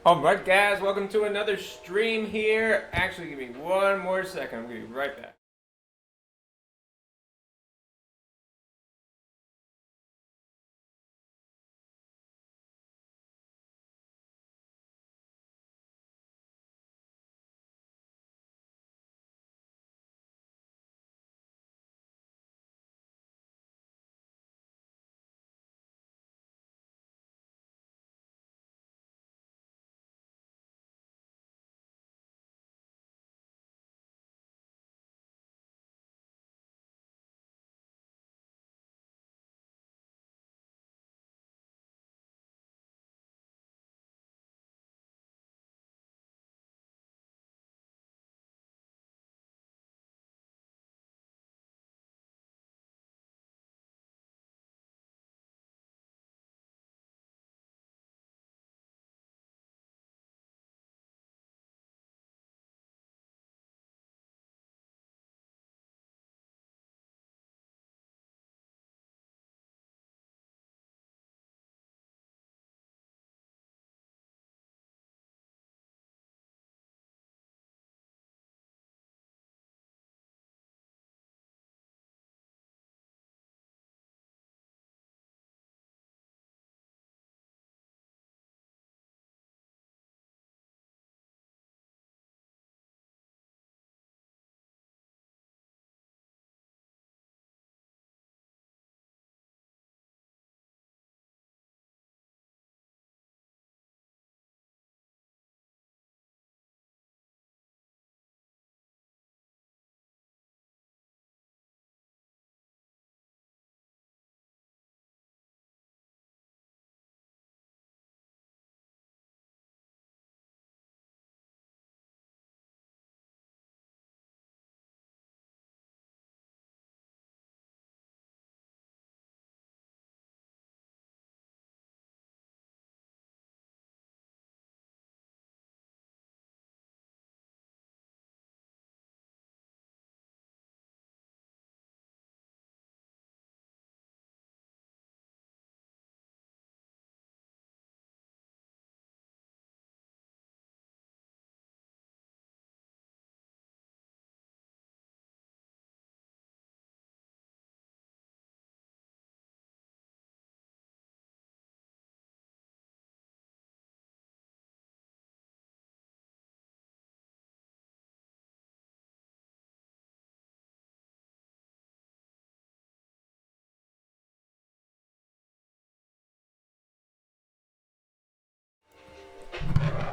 Alright guys, welcome to another stream here. Actually, give me one more second, I'm going to be right back.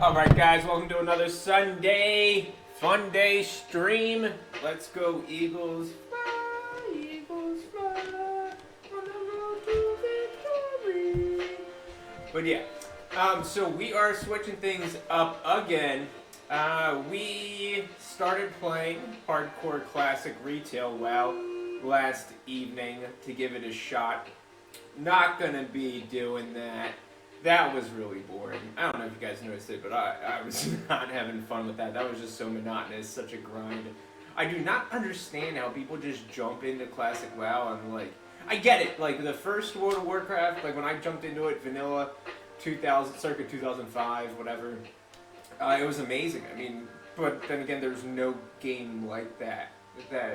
Alright guys, welcome to another Sunday Fun Day stream. Let's go Eagles. Fly, Eagles fly, on the road to victory. But yeah, so we are switching things up again. We started playing Hardcore Classic Retail WoW last evening to give it a shot. Not gonna be doing that. That was really boring. I don't know if you guys noticed it, but I was not having fun with that. That was just so monotonous, such a grind. I do not understand how people just jump into Classic WoW and like, I get it. Like the first World of Warcraft, like when I jumped into it, vanilla, 2000, circa 2005, whatever. It was amazing. I mean, but then again, there's no game like that.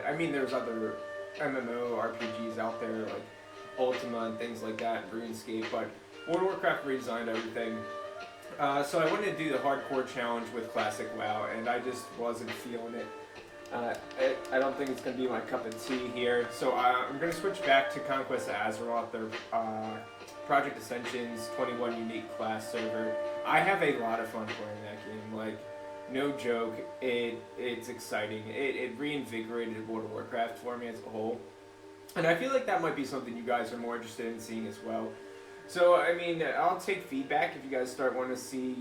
I mean, there's other MMO RPGs out there like Ultima and things like that, RuneScape, but World of Warcraft redesigned everything. So I wanted to do the hardcore challenge with Classic WoW, and I just wasn't feeling it. I don't think it's going to be my cup of tea here. So I'm going to switch back to Conquest Azeroth, their Project Ascension's 21 unique class server. I have a lot of fun playing that game. Like, no joke, it's exciting. It reinvigorated World of Warcraft for me as a whole. And I feel like that might be something you guys are more interested in seeing as well. So, I mean, I'll take feedback if you guys start wanting to see,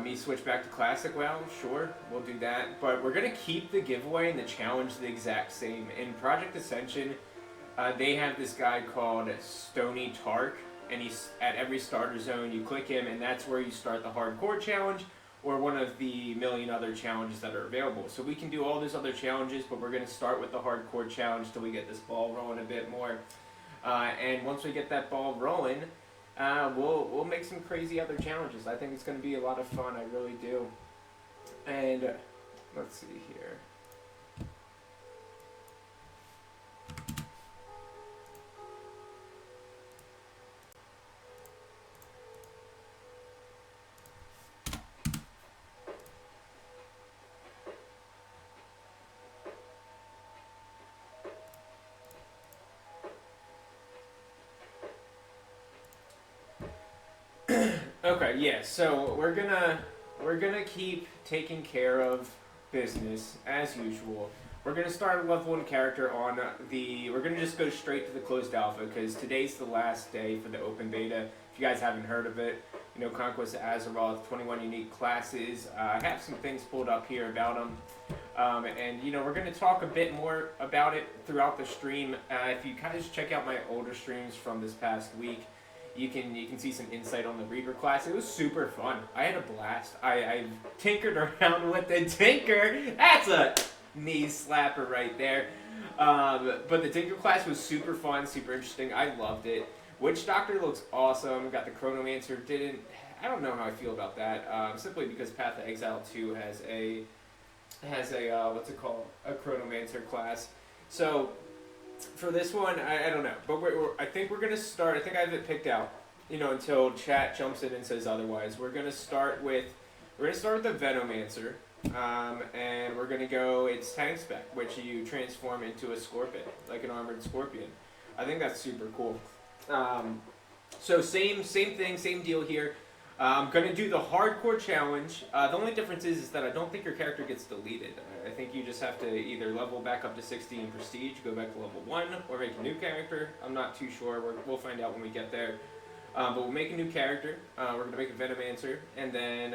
me switch back to Classic WoW. Sure, we'll do that. But we're going to keep the giveaway and the challenge the exact same. In Project Ascension, they have this guy called Stony Tark, and he's at every starter zone. You click him, and that's where you start the hardcore challenge, or one of the million other challenges that are available. So we can do all those other challenges, but we're going to start with the hardcore challenge till we get this ball rolling a bit more. And once we get that ball rolling, we'll make some crazy other challenges. I think it's going to be a lot of fun. I really do. And let's see here. Okay, yeah. So we're gonna keep taking care of business as usual. We're gonna start a level 1 character on the. We're gonna just go straight to the closed alpha because today's the last day for the open beta. If you guys haven't heard of it, you know, Conquest Azeroth, 21 unique classes. I have some things pulled up here about them. And you know, we're going to talk a bit more about it throughout the stream. If you guys check out my older streams from this past week, you can see some insight on the Reaper class. It was super fun. I had a blast. I tinkered around with the Tinker. That's a knee slapper right there. But the Tinker class was super fun, super interesting. I loved it. Witch Doctor looks awesome. Got the Chronomancer. I don't know how I feel about that. Simply because Path of Exile 2 has a what's it called? A Chronomancer class. So for this one, I don't know. But I think we're gonna start. I think I have it picked out. You know, until chat jumps in and says otherwise. We're gonna start with the Venomancer. And we're gonna go. It's tank spec, which you transform into a scorpion, like an armored scorpion. I think that's super cool. So same thing, same deal here. I'm going to do the hardcore challenge. The only difference is that I don't think your character gets deleted. I think you just have to either level back up to 60 in Prestige, go back to level 1, or make a new character. I'm not too sure. We'll find out when we get there. But we'll make a new character. We're going to make a Venomancer. And then,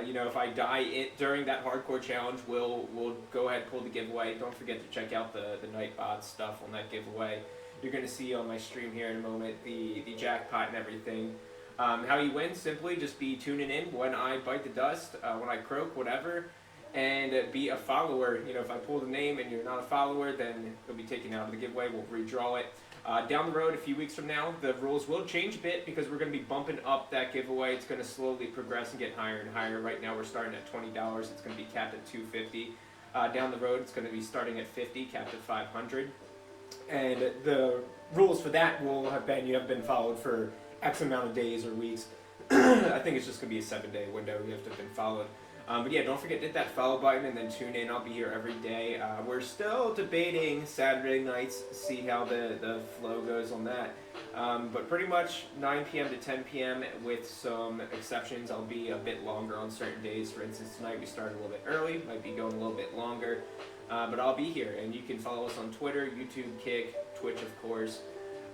you know, if I die during that hardcore challenge, we'll go ahead and pull the giveaway. Don't forget to check out the Nightbot stuff on that giveaway. You're going to see on my stream here in a moment the jackpot and everything. How you win, simply just be tuning in when I bite the dust, when I croak, whatever, and be a follower. You know, if I pull the name and you're not a follower, then you'll be taken out of the giveaway. We'll redraw it. Down the road, a few weeks from now, the rules will change a bit because we're going to be bumping up that giveaway. It's going to slowly progress and get higher and higher. Right now, we're starting at $20. It's going to be capped at $250. Down the road, it's going to be starting at $50, capped at $500. And the rules for that will have been, you have been followed for X amount of days or weeks. I think it's just going to be a 7-day window. You have to have been followed. But yeah, don't forget to hit that follow button and then tune in. I'll be here every day. We're still debating Saturday nights, see how the flow goes on that. But pretty much 9 p.m. to 10 p.m. with some exceptions. I'll be a bit longer on certain days. For instance, tonight we started a little bit early. Might be going a little bit longer. But I'll be here, and you can follow us on Twitter, YouTube, Kick, Twitch, of course.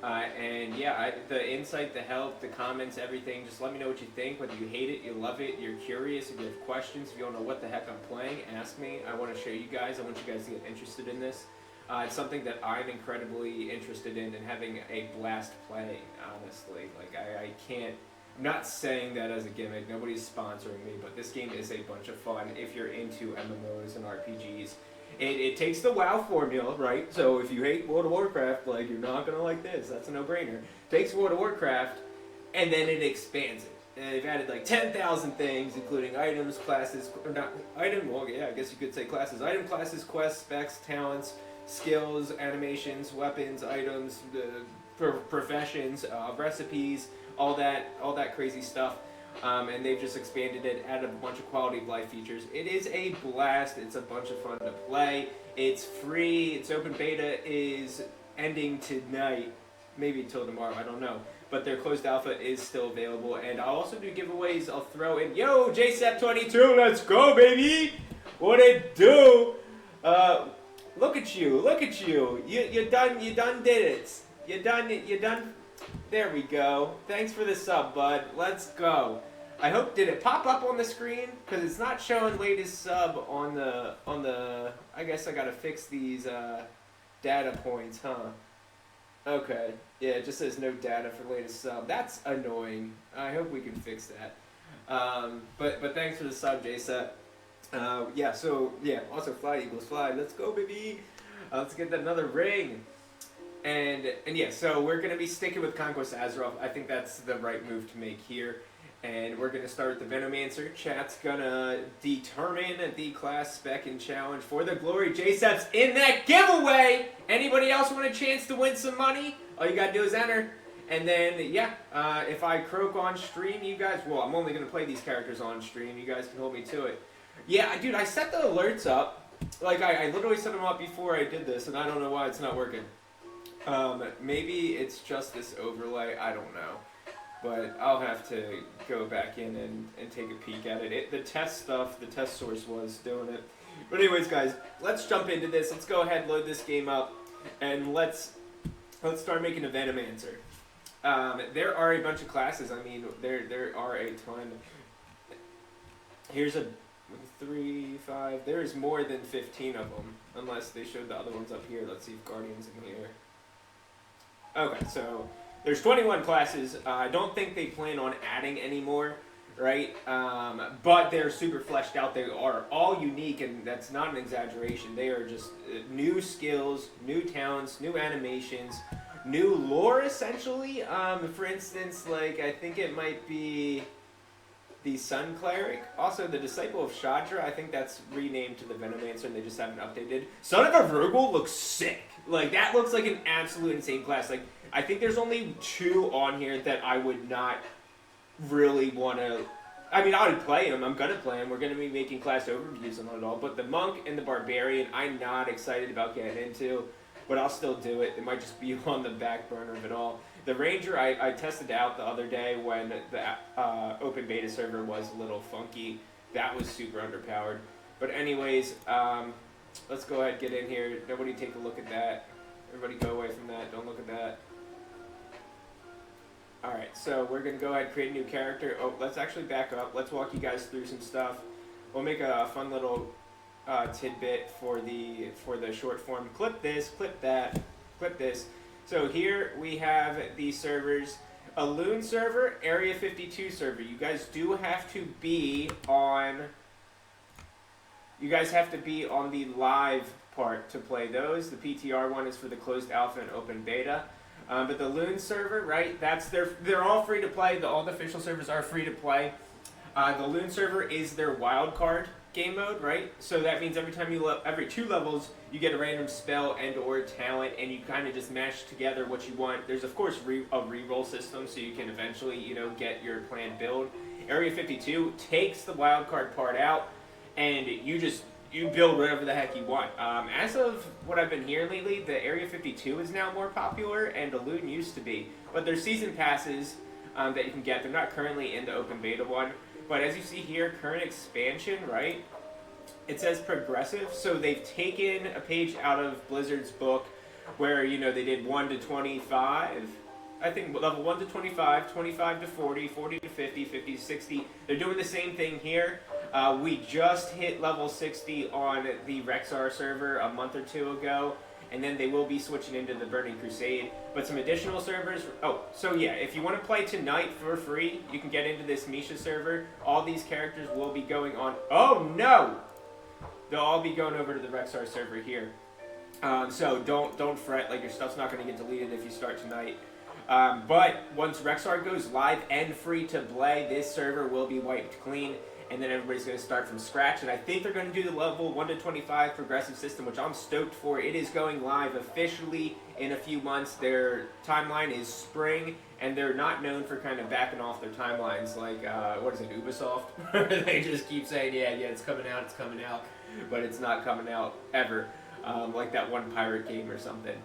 And yeah, the insight, the help, the comments, everything, just let me know what you think, whether you hate it, you love it, you're curious, if you have questions, if you don't know what the heck I'm playing, ask me. I want to show you guys. I want you guys to get interested in this. It's something that I'm incredibly interested in and having a blast playing, honestly. Like, I can't... I'm not saying that as a gimmick. Nobody's sponsoring me, but this game is a bunch of fun if you're into MMOs and RPGs. It takes the WoW formula, right? So if you hate World of Warcraft, like, you're not going to like this. That's a no-brainer. Takes World of Warcraft, and then it expands it. And they've added like 10,000 things, including items, classes, or not, well, yeah, I guess you could say classes. Item classes, quests, specs, talents, skills, animations, weapons, items, professions, recipes, all that crazy stuff. And they've just expanded it, added a bunch of quality of life features. It is a blast. It's a bunch of fun to play. It's free. Its open beta is ending tonight, maybe until tomorrow. I don't know. But their closed alpha is still available. And I'll also do giveaways. I'll throw in, yo, JSEP22, let's go, baby. What it do? Look at you. Look at you. You done did it. You done. There we go. Thanks for the sub, bud. Let's go. I hope, did it pop up on the screen? Because it's not showing latest sub on the, I guess I gotta fix these data points, huh? Okay. Yeah, it just says no data for latest sub. That's annoying. I hope we can fix that. But thanks for the sub, JSEP. Yeah, so, yeah, also fly, Eagles, fly. Let's go, baby. Let's get another ring. And yeah, so we're going to be sticking with Conquest Azeroth. I think that's the right move to make here. And we're going to start with the Venomancer. Chat's going to determine the class spec and challenge for the Glory J-Seps in that giveaway. Anybody else want a chance to win some money? All you got to do is enter. And then, yeah, if I croak on stream, you guys... Well, I'm only going to play these characters on stream. You guys can hold me to it. Yeah, dude, I set the alerts up. Like, I literally set them up before I did this, and I don't know why it's not working. Maybe it's just this overlay. I don't know. But I'll have to go back in and take a peek at it. The test stuff, the test source was doing it. But anyways, guys, let's jump into this. Let's go ahead, load this game up, and let's start making a Venomancer. There are a bunch of classes. I mean, there are a ton. Here's a 3, 5. There's more than 15 of them, unless they showed the other ones up here. Let's see if Guardian's in here. Okay, so there's 21 classes. I don't think they plan on adding any more, right? But they're super fleshed out. They are all unique, and that's not an exaggeration. They are just new skills, new talents, new animations, new lore, essentially. For instance, like, I think it might be the Sun Cleric. Also, the Disciple of Shadra, I think that's renamed to the Venomancer, and they just haven't updated. Son of a Virgil looks sick. Like, that looks like an absolute insane class. Like, I think there's only 2 on here that I would not really want to... I mean, I would play them. I'm going to play them. We're going to be making class overviews on it all. But the Monk and the Barbarian, I'm not excited about getting into. But I'll still do it. It might just be on the back burner of it all. The Ranger, I tested out the other day when the open beta server was a little funky. That was super underpowered. But anyways, let's go ahead and get in here. Nobody take a look at that. Everybody go away from that. Don't look at that. Alright, so we're going to go ahead and create a new character. Oh, let's actually back up. Let's walk you guys through some stuff. We'll make a fun little tidbit for the short form. Clip this, clip that, clip this. So here we have the servers. A Loon server, Area 52 server. You guys do have to be on... You guys have to be on the live part to play those. The PTR one is for the closed alpha and open beta. But the Loon server, right, they're all free to play. All the official servers are free to play. The Loon server is their wild card game mode, right? So that means every 2 levels, you get a random spell and or talent, and you kind of just mash together what you want. There's, of course, a reroll system, so you can eventually, you know, get your planned build. Area 52 takes the wild card part out, and you build whatever the heck you want. As of what I've been hearing lately, the Area 52 is now more popular, and the Loon used to be. But there's season passes that you can get. They're not currently in the open beta one. But as you see here, current expansion, right? It says progressive. So they've taken a page out of Blizzard's book where, you know, they did 1 to 25. I think level 1 to 25, 25 to 40, 40 to 50, 50 to 60. They're doing the same thing here. We just hit level 60 on the Rexar server a month or 2 ago, and then they will be switching into the Burning Crusade. But some additional servers... Oh, so yeah, if you want to play tonight for free, you can get into this Misha server. All these characters will be going on... Oh, no! They'll all be going over to the Rexar server here. So don't fret, like, your stuff's not going to get deleted if you start tonight. But once Rexar goes live and free to play, this server will be wiped clean. And then everybody's going to start from scratch. And I think they're going to do the level 1 to 25 progressive system, which I'm stoked for. It is going live officially in a few months. Their timeline is spring, and they're not known for kind of backing off their timelines like, what is it, Ubisoft? They just keep saying, yeah, it's coming out, but it's not coming out ever. Like that one pirate game or something.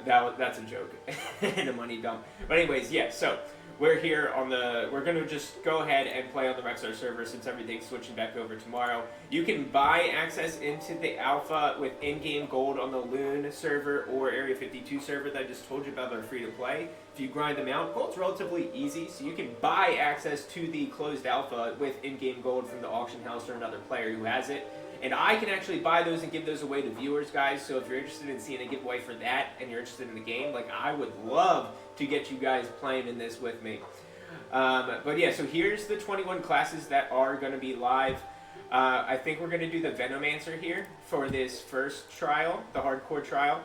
That's a joke and a money dump. But anyways, yeah, so... We're here on we're going to just go ahead and play on the Rexar server since everything's switching back over tomorrow. You can buy access into the alpha with in-game gold on the Loon server or Area 52 server that I just told you about. They're free to play. If you grind them out, gold's relatively easy, so you can buy access to the closed alpha with in-game gold from the auction house or another player who has it. And I can actually buy those and give those away to viewers, guys. So if you're interested in seeing a giveaway for that and you're interested in the game, like, I would love to get you guys playing in this with me. But yeah, so here's the 21 classes that are going to be live. I think we're going to do the Venomancer here for this first trial, the hardcore trial.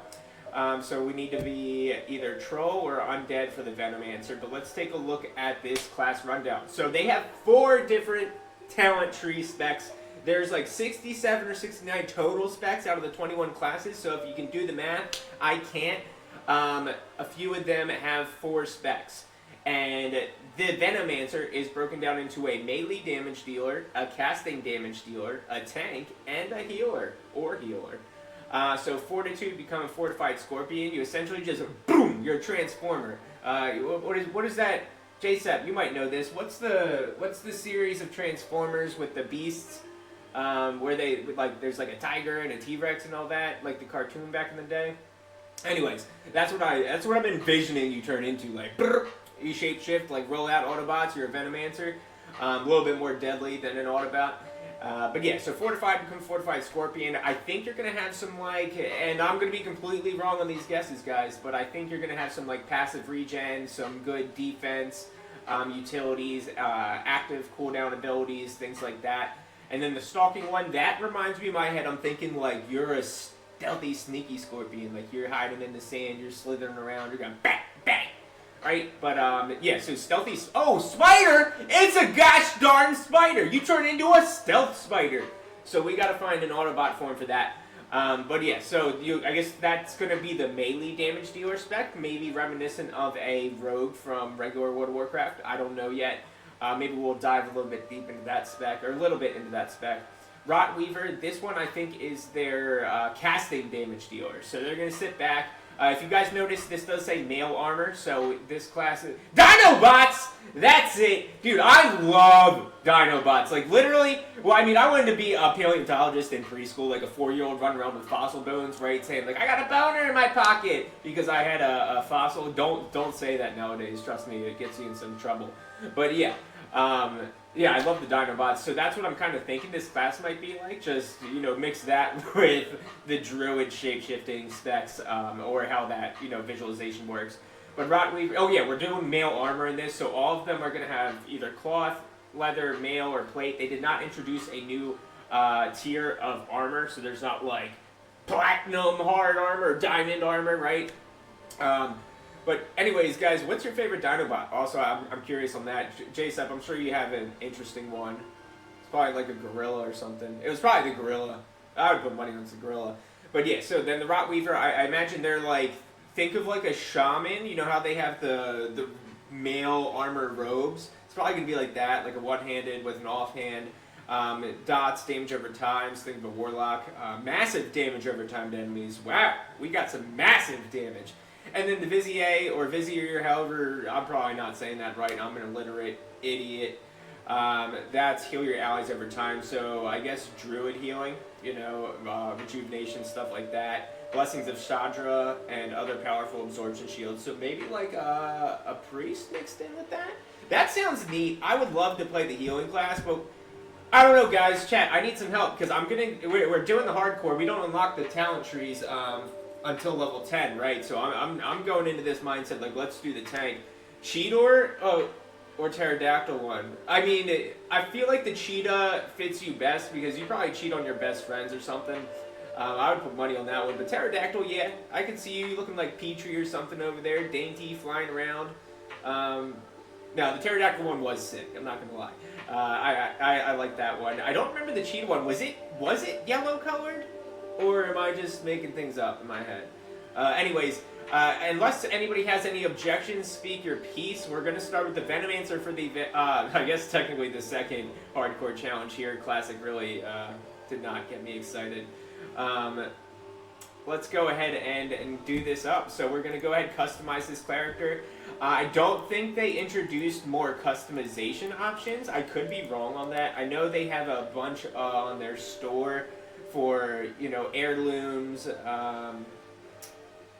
So we need to be either troll or undead for the Venomancer. But let's take a look at this class rundown. So they have 4 different talent tree specs. There's like 67 or 69 total specs out of the 21 classes. So if you can do the math, I can't. A few of them have 4 specs. And the Venomancer is broken down into a melee damage dealer, a casting damage dealer, a tank, and a healer or healer. So Fortitude, become a fortified scorpion. You essentially just boom, you're a transformer. What is that? JSEP, you might know this. What's the series of Transformers with the beasts? Where they like there's like a tiger and a T-Rex and all that, like the cartoon back in the day. Anyways, that's what I'm envisioning you turn into, like brr, you shapeshift, like roll out Autobots. You're a Venomancer, a little bit more deadly than an Autobot. But yeah, so fortified, become fortified scorpion. I think you're gonna have some like, and I'm gonna be completely wrong on these guesses, guys, but I think you're gonna have some like passive regen, some good defense, utilities, active cooldown abilities, things like that. And then the stalking one, that reminds me in my head, I'm thinking like you're a stealthy, sneaky scorpion, like you're hiding in the sand, you're slithering around, you're going bang, bang, right? But yeah, so stealthy, oh, spider! It's a gosh darn spider! You turn into a stealth spider! So we gotta find an Autobot form for that. But yeah, so I guess that's gonna be the melee damage dealer spec, maybe reminiscent of a rogue from regular World of Warcraft, I don't know yet. Maybe we'll dive a little bit deep into that spec, or a little bit into that spec. Rotweaver, this one I think is their casting damage dealer. So they're going to sit back. If you guys notice, this does say male armor, so this class is... Dinobots! That's it! Dude, I love Dinobots. Like, literally, well, I mean, I wanted to be a paleontologist in preschool, like a 4-year-old running around with fossil bones, right? Saying, like, I got a boner in my pocket because I had a fossil. Don't say that nowadays. Trust me, it gets you in some trouble. But yeah. Yeah, I love the Dinobots, so that's what I'm kind of thinking this class might be like. Just, you know, mix that with the Druid shape-shifting specs, or how that, you know, visualization works. But Rotweaver, oh yeah, we're doing male armor in this, so all of them are going to have either cloth, leather, mail, or plate. They did not introduce a new tier of armor, so there's not like platinum hard armor, diamond armor, right? But anyways, guys, what's your favorite Dinobot? Also, I'm curious on that. JSEP, I'm sure you have an interesting one. It's probably like a gorilla or something. It was probably the gorilla. I would put money on the gorilla. But yeah, so then the Rotweaver, I imagine they're like, think of like a shaman. You know how they have the male armor robes? It's probably going to be like that, like a one-handed with an offhand. Dots, damage over time, so think of a warlock. Massive damage over time to enemies. Wow, we got some massive damage. And then the Vizier, or Vizier, however, I'm probably not saying that right, I'm an illiterate idiot. That's heal your allies over time, so I guess Druid healing, you know, rejuvenation, stuff like that. Blessings of Shadra, and other powerful absorption shields, so maybe like a priest mixed in with that? That sounds neat. I would love to play the healing class, but I don't know, guys. Chat, I need some help, because we're doing the hardcore. We don't unlock the talent trees, until level 10, right? So I'm going into this mindset like, let's do the tank. Cheetor or Pterodactyl one? I mean, I feel like the cheetah fits you best because you probably cheat on your best friends or something. I would put money on that one. But Pterodactyl, yeah, I can see you looking like Petrie or something over there, dainty, flying around. No, the Pterodactyl one was sick, I'm not gonna lie. I like that one. I don't remember the cheetah one. Was it yellow colored? Or am I just making things up in my head? Anyways, unless anybody has any objections, speak your piece. We're going to start with the Venomancer for the, I guess technically the second hardcore challenge here. Classic really did not get me excited. Let's go ahead and do this up. So we're going to go ahead and customize this character. I don't think they introduced more customization options. I could be wrong on that. I know they have a bunch on their store for, you know, heirlooms,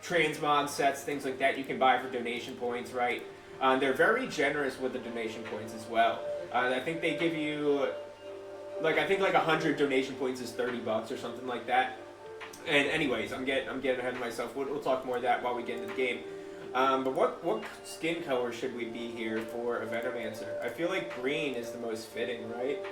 transmog sets, things like that you can buy for donation points, right? They're very generous with the donation points as well. I think they give you, like, I think like 100 donation points is $30 or something like that. And anyways, I'm getting ahead of myself. We'll talk more of that while we get into the game. But what skin color should we be here for a Venomancer? I feel like green is the most fitting, right?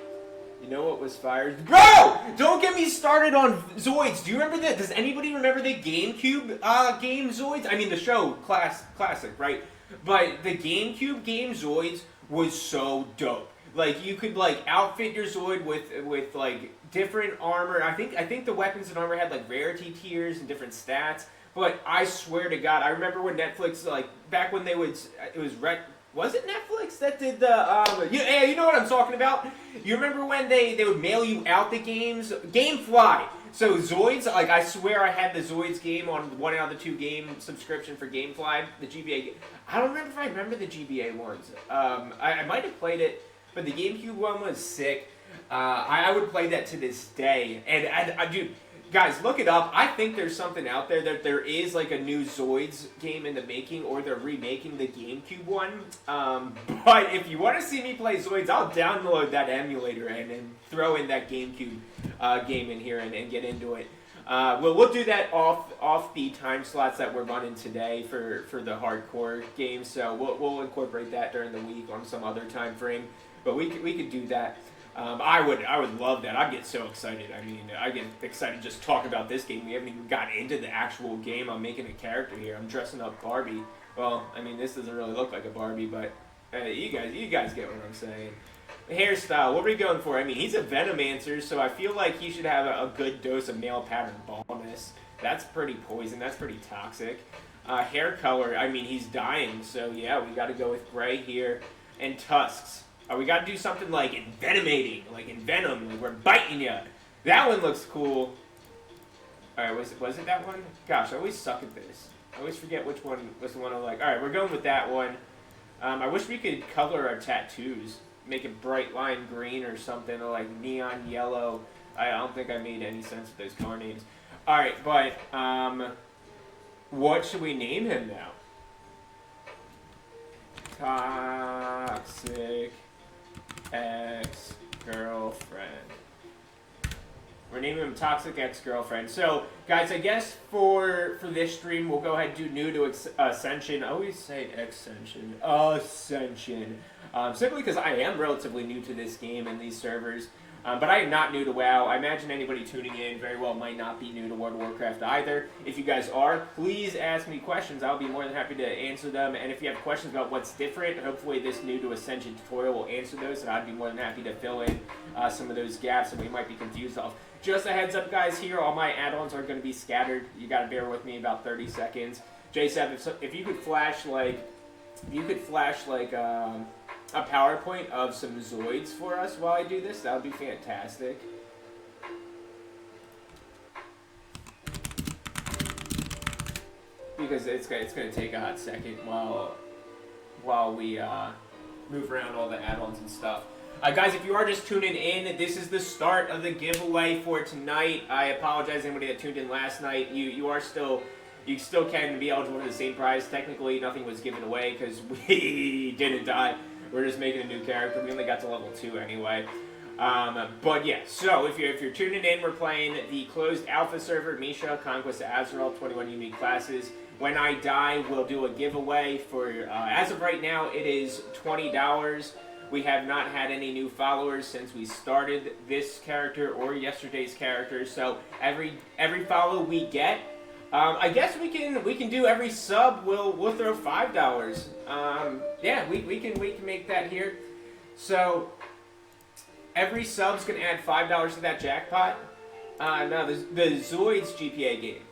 You know what was fire? Bro! Don't get me started on Zoids. Do you remember that? Does anybody remember the GameCube game Zoids? I mean, the show classic, right? But the GameCube game Zoids was so dope. Like, you could, like, outfit your Zoid with like, different armor. I think the weapons and armor had, like, rarity tiers and different stats. But I swear to God, I remember when Netflix, like, back when they would, was it Netflix that did the, yeah, you know what I'm talking about? You remember when they would mail you out the games? Gamefly! So Zoids, like, I swear I had the Zoids game on 1 out of the 2 game subscription for Gamefly, the GBA game. I don't remember if I remember the GBA ones. I might have played it, but the GameCube one was sick. I would play that to this day. And I dude, guys, look it up. I think there's something out there that there is like a new Zoids game in the making, or they're remaking the GameCube one. But if you want to see me play Zoids, I'll download that emulator and throw in that GameCube game in here and get into it. We'll do that off the time slots that we're running today for the hardcore game. So we'll incorporate that during the week on some other time frame. But we could do that. I would love that. I'd get so excited. I mean, I get excited just to talk about this game. We haven't even gotten into the actual game. I'm making a character here. I'm dressing up Barbie. Well, I mean, this doesn't really look like a Barbie, but you guys get what I'm saying. Hairstyle, what are we going for? I mean, he's a Venomancer, so I feel like he should have a good dose of male pattern baldness. That's pretty poison. That's pretty toxic. Hair color, I mean, he's dying, so yeah, we got to go with gray here. And tusks. We got to do something like envenomating, like envenom, like we're biting you. That one looks cool. All right, was it that one? Gosh, I always suck at this. I always forget which one was the one I like. All right, we're going with that one. I wish we could color our tattoos. Make it bright lime green or something, or like neon yellow. I don't think I made any sense of those color names. All right, but what should we name him now? Toxic ex-girlfriend. We're naming him Toxic Ex-Girlfriend. So, guys, I guess for this stream, we'll go ahead and do new to Ascension. I always say Ascension. Ascension. Simply because I am relatively new to this game and these servers. But I am not new to WoW. I imagine anybody tuning in very well might not be new to World of Warcraft either. If you guys are, please ask me questions. I'll be more than happy to answer them. And if you have questions about what's different, hopefully this new to Ascension tutorial will answer those. And I'd be more than happy to fill in some of those gaps that we might be confused of. Just a heads up, guys, here, all my add-ons are going to be scattered. You got to bear with me about 30 seconds. J7, if you could flash, like, a PowerPoint of some Zoids for us while I do this, that would be fantastic. Because it's going to take a hot second while we move around all the add-ons and stuff. Guys, if you are just tuning in, this is the start of the giveaway for tonight. I apologize to anybody that tuned in last night. You still can be eligible for the same prize. Technically, nothing was given away because we didn't die. We're just making a new character. We only got to level 2 anyway. But yeah, so if you're tuning in, we're playing the closed alpha server, Misha, Conquest, Azeroth, 21 unique classes. When I die, we'll do a giveaway for, as of right now, it is $20. We have not had any new followers since we started this character or yesterday's character. So every follow we get, I guess we can do every sub. We'll throw $5. Yeah, we can make that here. So every sub's gonna add $5 to that jackpot. No, the Zoids GPA game.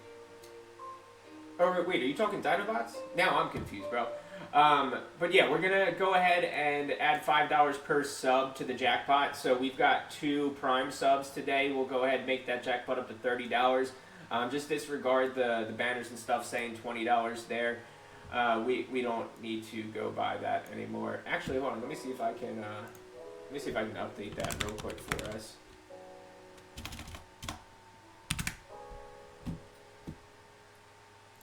Oh wait, are you talking Dinobots? Now I'm confused, bro. But yeah, we're gonna go ahead and add $5 per sub to the jackpot. So we've got 2 Prime subs today. We'll go ahead and make that jackpot up to $30. Just disregard the banners and stuff saying $20 there. We don't need to go by that anymore. Actually, hold on. Let me see if I can update that real quick for us.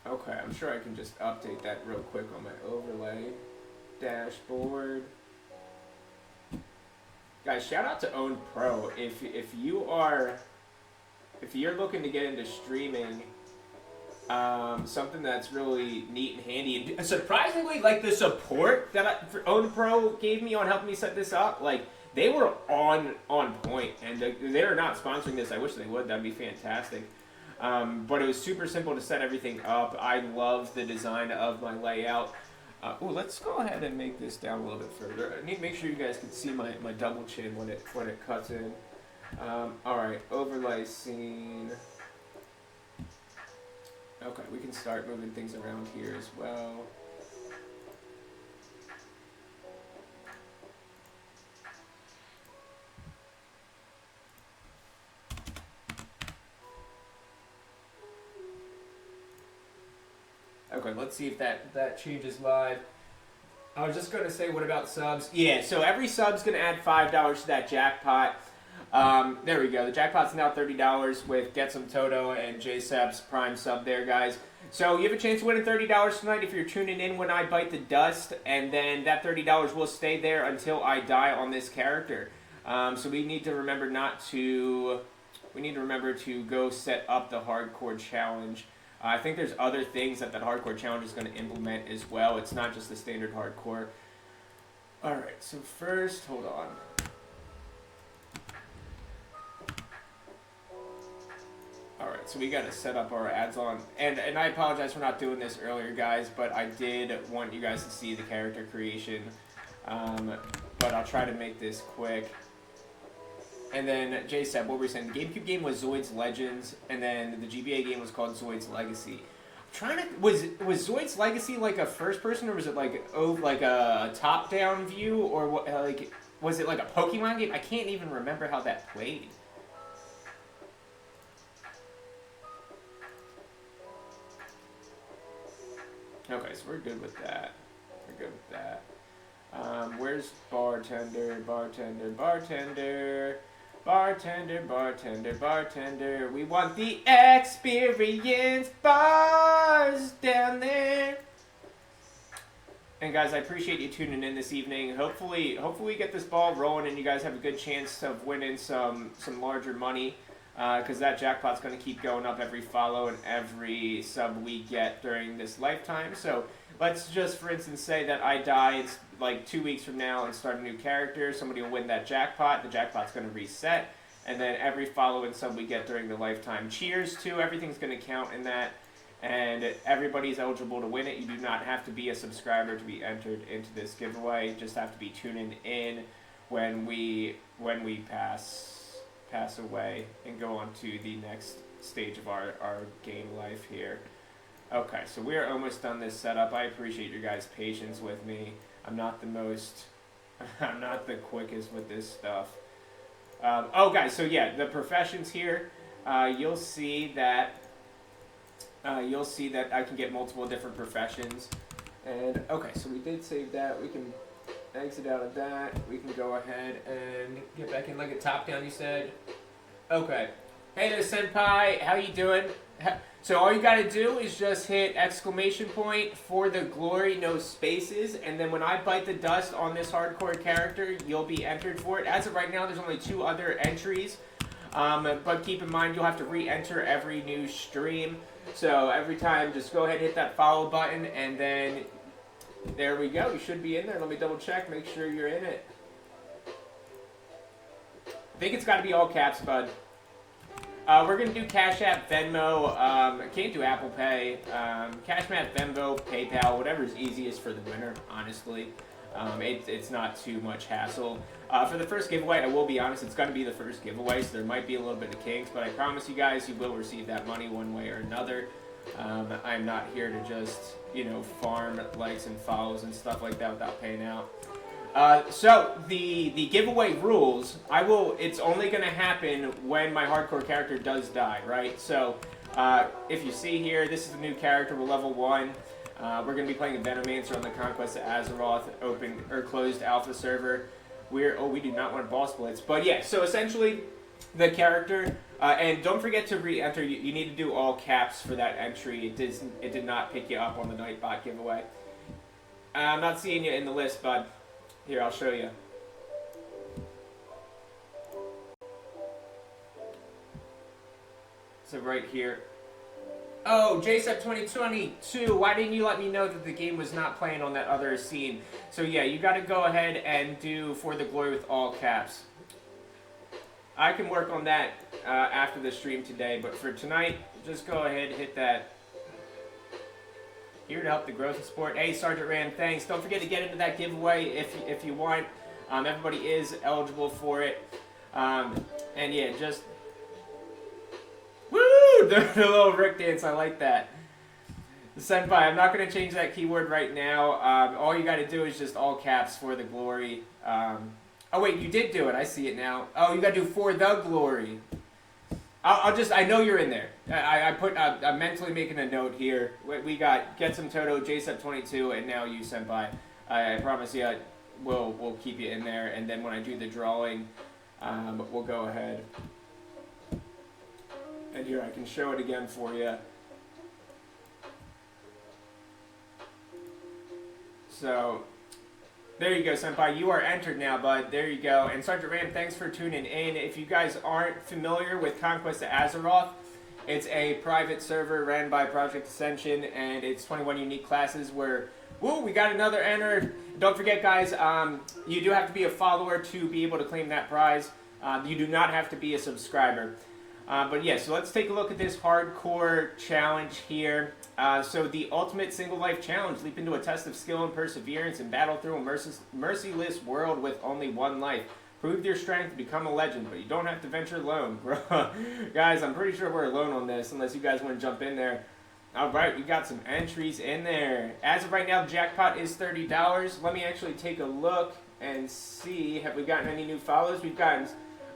Okay, I'm sure I can just update that real quick on my overlay dashboard. Guys, shout out to Own Pro. If you're looking to get into streaming, something that's really neat and handy, and surprisingly, like the support that Own Pro gave me on helping me set this up, like They were on point, and they're not sponsoring this. I wish they would. That'd be fantastic. But it was super simple to set everything up. I love the design of my layout. Let's go ahead and make this down a little bit further. I need to make sure you guys can see my double chin when it cuts in. All right, overlay scene. Okay, we can start moving things around here as well. Okay, let's see if that changes live. I was just going to say, what about subs? Yeah, so every sub's going to add $5 to that jackpot. There we go. The jackpot's now $30 with Get Some Toto and JSEP's Prime sub there, guys. So you have a chance of winning $30 tonight if you're tuning in when I bite the dust, and then that $30 will stay there until I die on this character. So we need to remember to go set up the hardcore challenge. I think there's other things that hardcore challenge is going to implement as well. It's not just the standard hardcore. Alright, so first, hold on. Alright, so we got to set up our ads on. And I apologize for not doing this earlier, guys, but I did want you guys to see the character creation. But I'll try to make this quick. And then, JSEP, what were we saying? The GameCube game was Zoid's Legends, and then the GBA game was called Zoid's Legacy. Was Zoid's Legacy like a first person, or was it like a top down view, or what? Like, was it like a Pokemon game? I can't even remember how that played. Okay, so we're good with that. We're good with that. Where's bartender? Bartender, bartender. Bartender, bartender, bartender. We want the experience bars down there. And guys, I appreciate you tuning in this evening. Hopefully we get this ball rolling and you guys have a good chance of winning some larger money. Because that jackpot's going to keep going up every follow and every sub we get during this lifetime. So let's just, for instance, say that I die, it's like 2 weeks from now, and start a new character. Somebody will win that jackpot. The jackpot's going to reset. And then every follow and sub we get during the lifetime. Cheers to everything's going to count in that. And everybody's eligible to win it. You do not have to be a subscriber to be entered into this giveaway. You just have to be tuning in when we pass away and go on to the next stage of our game life here. Okay, so we're almost done this setup. I appreciate your guys' patience with me. I'm not the quickest with this stuff. Guys, so yeah, the professions here, you'll see that I can get multiple different professions. And okay, so we did save that. We can exit out of that. We can go ahead and get back in like a top down, you said. Okay. Hey there, senpai. How you doing? So all you gotta do is just hit exclamation point for the glory, no spaces, and then when I bite the dust on this hardcore character, you'll be entered for it. As of right now, there's only 2 other entries, but keep in mind you'll have to re-enter every new stream. So every time, just go ahead and hit that follow button, and then there we go. You should be in there. Let me double check, make sure you're in it. I think it's got to be all caps, bud. We're going to do Cash App, Venmo. Can't do Apple Pay. Cash App, Venmo, PayPal, whatever's easiest for the winner, honestly. It's not too much hassle. For the first giveaway, I will be honest, it's going to be the first giveaway, so there might be a little bit of kinks, but I promise you guys you will receive that money one way or another. I'm not here to just, farm likes and follows and stuff like that without paying out. So the giveaway rules, it's only going to happen when my hardcore character does die, right? So if you see here, this is a new character, we're level 1. We're going to be playing a Venomancer on the Conquest of Azeroth open or closed alpha server. We do not want boss blitz, but yeah. So essentially, the character, and don't forget to re-enter. You need to do all caps for that entry. It did not pick you up on the Nightbot giveaway. I'm not seeing you in the list, bud. Here, I'll show you. So right here. Oh, JSEP 2022, why didn't you let me know that the game was not playing on that other scene? So yeah, you gotta go ahead and do For the Glory with all caps. I can work on that after the stream today, but for tonight, just go ahead and hit that. Here to help the growth of sport. Hey, Sergeant Ram, thanks. Don't forget to get into that giveaway if you want. Everybody is eligible for it. And yeah, just... Woo! The little Rick dance, I like that. Senpai, I'm not going to change that keyword right now. All you got to do is just all caps For the Glory. Oh wait, you did do it. I see it now. Oh, you got to do For the Glory. I know you're in there. I'm mentally making a note here. We got Get Some Toto, JSEP 22, and now you, Senpai. I promise you, we'll keep you in there, and then when I do the drawing, we'll go ahead. And here, I can show it again for you. So, there you go, Senpai. You are entered now, bud. There you go. And Sergeant Ram, thanks for tuning in. If you guys aren't familiar with Conquest of Azeroth, it's a private server ran by Project Ascension, and it's 21 unique classes where, woo, we got another enter. Don't forget, guys, you do have to be a follower to be able to claim that prize. You do not have to be a subscriber. But yeah, so let's take a look at this hardcore challenge here. So the ultimate single life challenge, leap into a test of skill and perseverance and battle through a merciless world with only one life. Prove your strength, become a legend, but you don't have to venture alone, bro. Guys, I'm pretty sure we're alone on this, unless you guys want to jump in there. Alright, we got some entries in there. As of right now, the jackpot is $30. Let me actually take a look and see, have we gotten any new follows? We've gotten...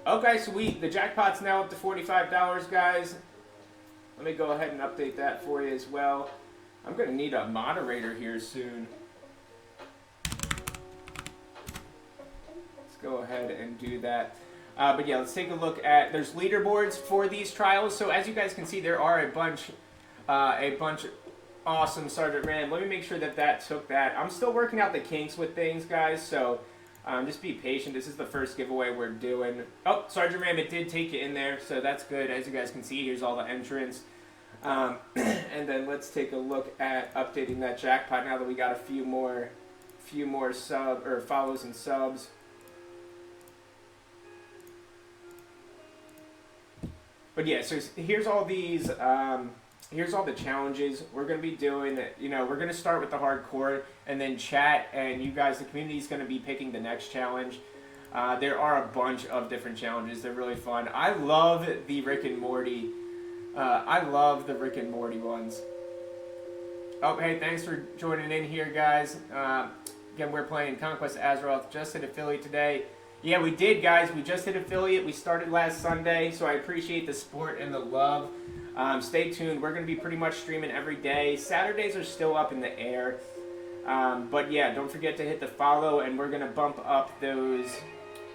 Okay, so the jackpot's now up to $45, guys. Let me go ahead and update that for you as well. I'm going to need a moderator here soon. Let's go ahead and do that. But yeah, let's take a look at... There's leaderboards for these trials. So as you guys can see, there are a bunch awesome Sergeant Ram. Let me make sure that took that. I'm still working out the kinks with things, guys, so... just be patient. This is the first giveaway we're doing. Oh, Sergeant Ram, it did take you in there, so that's good. As you guys can see, here's all the entrants. And then let's take a look at updating that jackpot now that we got a few more follows and subs. But yeah, so here's all these. Here's all the challenges we're going to be doing. You know, we're going to start with the hardcore, and then chat, and you guys, the community is going to be picking the next challenge. There are a bunch of different challenges. They're really fun. I love the Rick and Morty. I love the Rick and Morty ones. Oh, hey, thanks for joining in here, guys. Again, we're playing Conquest of Azeroth. Just hit affiliate today. Yeah, we did, guys. We just hit affiliate. We started last Sunday, so I appreciate the support and the love. Stay tuned. We're going to be pretty much streaming every day. Saturdays are still up in the air. But yeah, don't forget to hit the follow, and we're going to bump up those...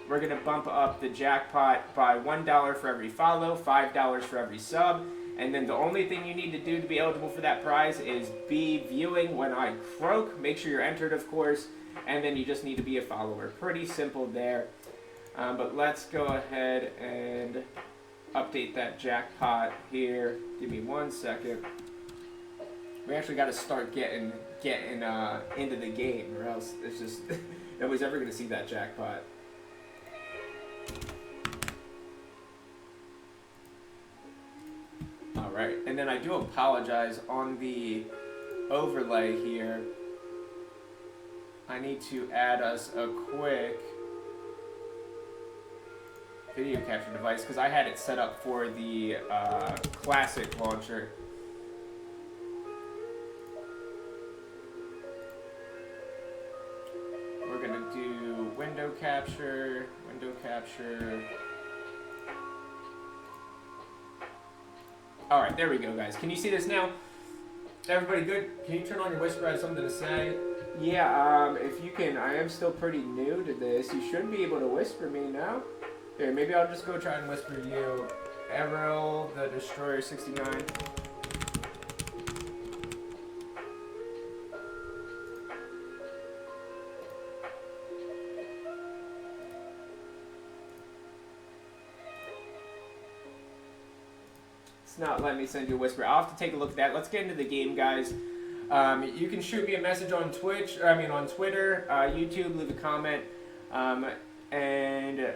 We're going to bump up the jackpot by $1 for every follow, $5 for every sub. And then the only thing you need to do to be eligible for that prize is be viewing when I croak. Make sure you're entered, of course. And then you just need to be a follower. Pretty simple there. But let's go ahead and update that jackpot here. Give me 1 second. We actually got to start getting into the game, or else it's just nobody's ever going to see that jackpot. Alright, and then I do apologize on the overlay here. I need to add us a quick video capture device because I had it set up for the classic launcher. We're gonna do window capture. Alright, there we go, guys. Can you see this now? Everybody good? Can you turn on your whisper? I have something to say. Yeah, if you can, I am still pretty new to this. You should be able to whisper me now. Here, maybe I'll just go try and whisper you. Errol, the Destroyer 69. It's not letting me send you a whisper. I'll have to take a look at that. Let's get into the game, guys. You can shoot me a message on Twitch, or I mean on Twitter, YouTube, leave a comment. And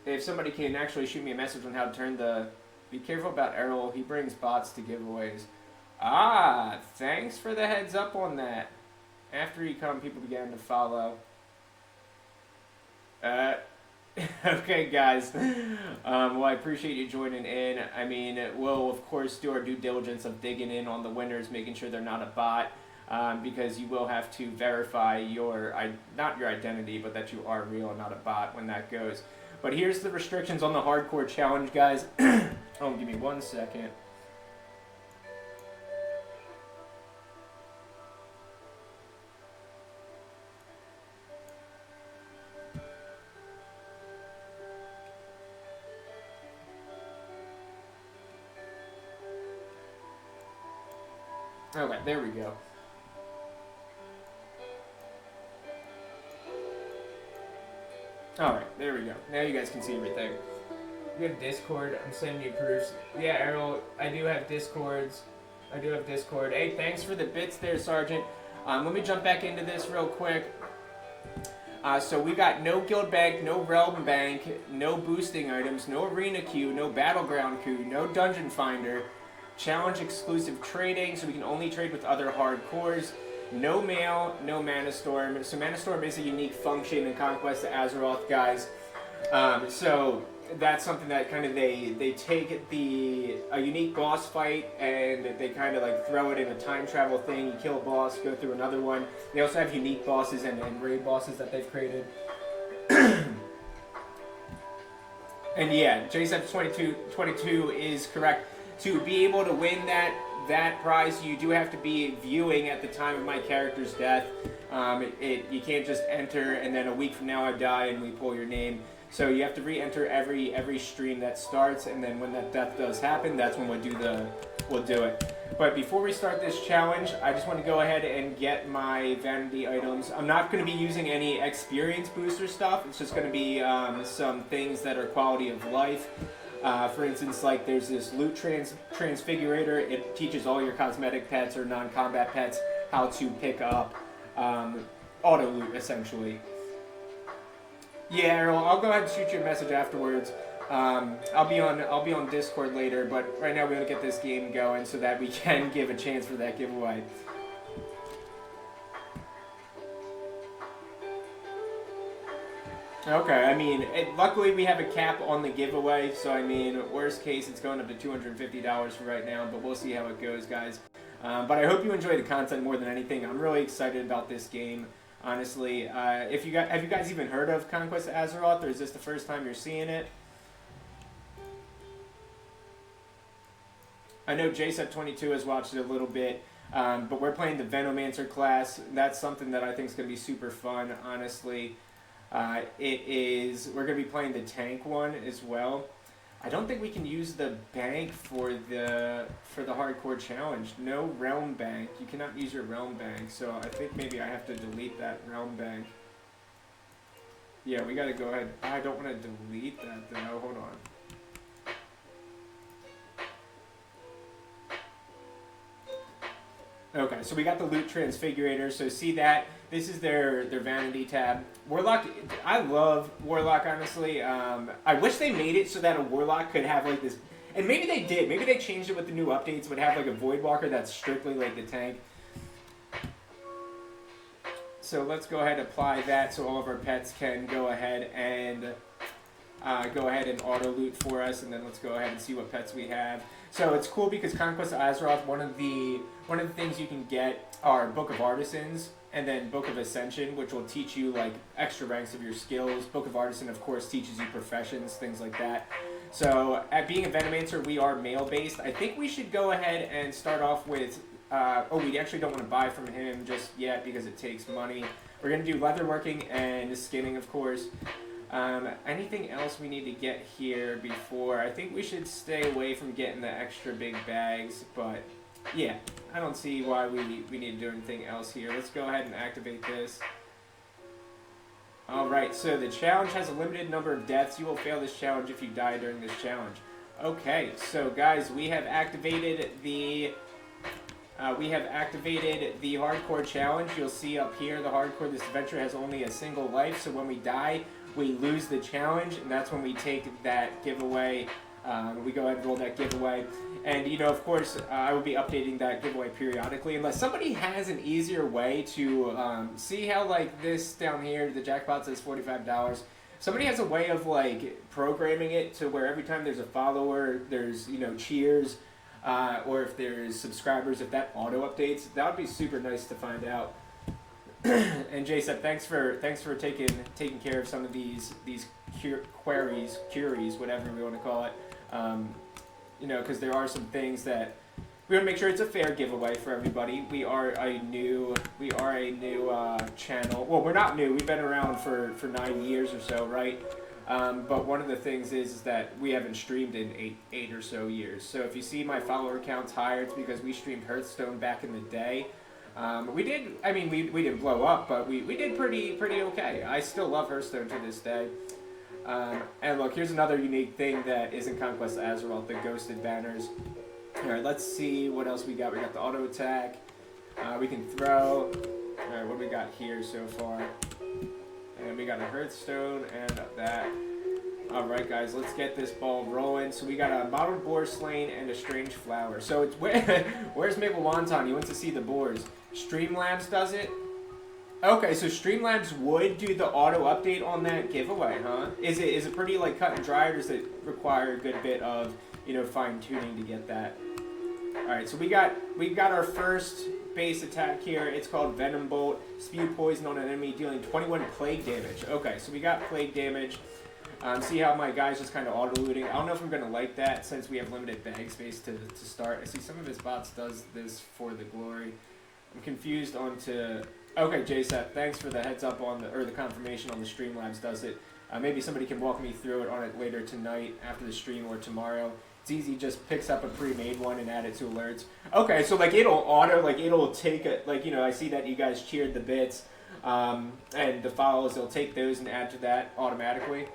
if somebody can actually shoot me a message on how to turn the... Be careful about Errol. He brings bots to giveaways. Ah, thanks for the heads up on that. After he come, people began to follow. Okay, guys. Well, I appreciate you joining in. I mean, we'll, of course, do our due diligence of digging in on the winners, making sure they're not a bot, because you will have to verify your, not your identity, but that you are real and not a bot when that goes. But here's the restrictions on the hardcore challenge, guys. Oh, give me 1 second. Okay, there we go. Alright, there we go. Now you guys can see everything. You have Discord. I'm sending you proofs. Yeah, Errol, I do have Discords. I do have Discord. Hey, thanks for the bits there, Sergeant. Let me jump back into this real quick. So we got no guild bank, no realm bank, no boosting items, no arena queue, no battleground queue, no dungeon finder, challenge exclusive trading, so we can only trade with other hardcores, no mail, no mana storm. So mana storm is a unique function in Conquest of Azeroth, guys. So that's something that kind of they take a unique boss fight and they kind of like throw it in a time travel thing. You kill a boss, go through another one. They also have unique bosses and raid bosses that they've created. And yeah, JSEP22 is correct. To be able to win that prize, you do have to be viewing at the time of my character's death. You can't just enter and then a week from now I die and we pull your name. So you have to re-enter every stream that starts, and then when that death does happen, that's when we'll do it. But before we start this challenge, I just want to go ahead and get my vanity items. I'm not going to be using any experience booster stuff. It's just going to be some things that are quality of life. For instance, like there's this loot transfigurator. It teaches all your cosmetic pets or non-combat pets how to pick up auto loot, essentially. Yeah, Errol, I'll go ahead and shoot you a message afterwards. I'll be on Discord later, but right now we want to get this game going so that we can give a chance for that giveaway. Okay, I mean, luckily we have a cap on the giveaway, so I mean, worst case, it's going up to $250 for right now, but we'll see how it goes, guys. But I hope you enjoy the content more than anything. I'm really excited about this game, honestly. Have you guys even heard of Conquest of Azeroth, or is this the first time you're seeing it? I know JSEP22 has watched it a little bit, but we're playing the Venomancer class. That's something that I think is going to be super fun, honestly. We're going to be playing the tank one as well. I don't think we can use the bank for the hardcore challenge. No realm bank. You cannot use your realm bank, so I think maybe I have to delete that realm bank. Yeah, we got to go ahead. I don't want to delete that though. Hold on. Okay, so we got the loot transfigurator. So see that? This is their vanity tab. Warlock, I love Warlock, honestly. I wish they made it so that a Warlock could have like this, and maybe they did. Maybe they changed it with the new updates, would have like a Voidwalker that's strictly like the tank. So let's go ahead and apply that so all of our pets can go ahead and auto loot for us, and then let's go ahead and see what pets we have. So it's cool because Conquest of Azeroth, one of the things you can get are Book of Artisans and then Book of Ascension, which will teach you like extra ranks of your skills. Book of Artisan, of course, teaches you professions, things like that. So at being a Venomancer, we are male based. I think we should go ahead and start off with we actually don't want to buy from him just yet because it takes money. We're going to do leatherworking and skinning, of course. Anything else we need to get here before? I think we should stay away from getting the extra big bags, but yeah, I don't see why we need to do anything else here. Let's go ahead and activate this. Alright, so the challenge has a limited number of deaths. You will fail this challenge if you die during this challenge. Okay, so guys, we have activated the hardcore challenge. You'll see up here the hardcore. This adventure has only a single life, so when we die, we lose the challenge, and that's when we take that giveaway. We go ahead and roll that giveaway. And, you know, of course, I will be updating that giveaway periodically, unless somebody has an easier way to see how, like, this down here, the jackpot says $45. Somebody has a way of, like, programming it to where every time there's a follower, there's, you know, cheers, or if there's subscribers, if that auto updates, that would be super nice to find out. And Jason, thanks for taking care of some of these queries, whatever we want to call it. You know, because there are some things that we want to make sure it's a fair giveaway for everybody. We are a new channel. Well, we're not new. We've been around for 9 years or so, right? But one of the things is that we haven't streamed in eight or so years. So if you see my follower counts higher, it's because we streamed Hearthstone back in the day. We didn't blow up, but we did pretty okay. I still love Hearthstone to this day. And look, here's another unique thing that isn't Conquest Azeroth, the ghosted banners. Alright, let's see what else we got. We got the auto attack. We can throw. Alright, what do we got here so far? And we got a Hearthstone and that. Alright guys, let's get this ball rolling. So we got a Mottled Boar Slain and a Strange Flower. So it's where's Maple Wonton? You went to see the boars. Streamlabs does it? Okay, so Streamlabs would do the auto update on that giveaway, huh? Is it pretty like cut and dry, or does it require a good bit of, you know, fine tuning to get that? All right, so we got our first base attack here. It's called Venom Bolt. Spew poison on an enemy, dealing 21 plague damage. Okay, so we got plague damage. See how my guy's just kind of auto looting. I don't know if I'm gonna like that since we have limited bag space to start. I see some of his bots does this for the glory. I'm confused onto. Okay, JSET, thanks for the heads up on the confirmation on the Streamlabs does it. Maybe somebody can walk me through it on it later tonight after the stream or tomorrow. It's easy, just picks up a pre-made one and add it to alerts. Okay, so like it'll auto, like it'll take it, like, you know, I see that you guys cheered the bits and the follows, it'll take those and add to that automatically.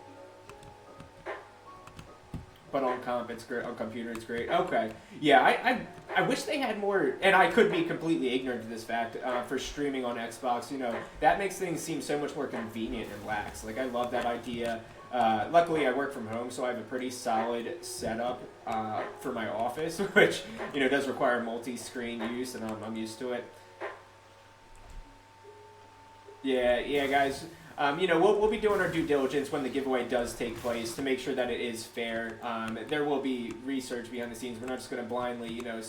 But on comp, it's great. On computer, it's great. Okay. Yeah, I wish they had more, and I could be completely ignorant to this fact, for streaming on Xbox. You know, that makes things seem so much more convenient and lax. Like, I love that idea. Luckily, I work from home, so I have a pretty solid setup for my office, which, you know, does require multi-screen use, and I'm used to it. Yeah, guys. You know, we'll be doing our due diligence when the giveaway does take place to make sure that it is fair. There will be research behind the scenes. We're not just going to blindly, you know,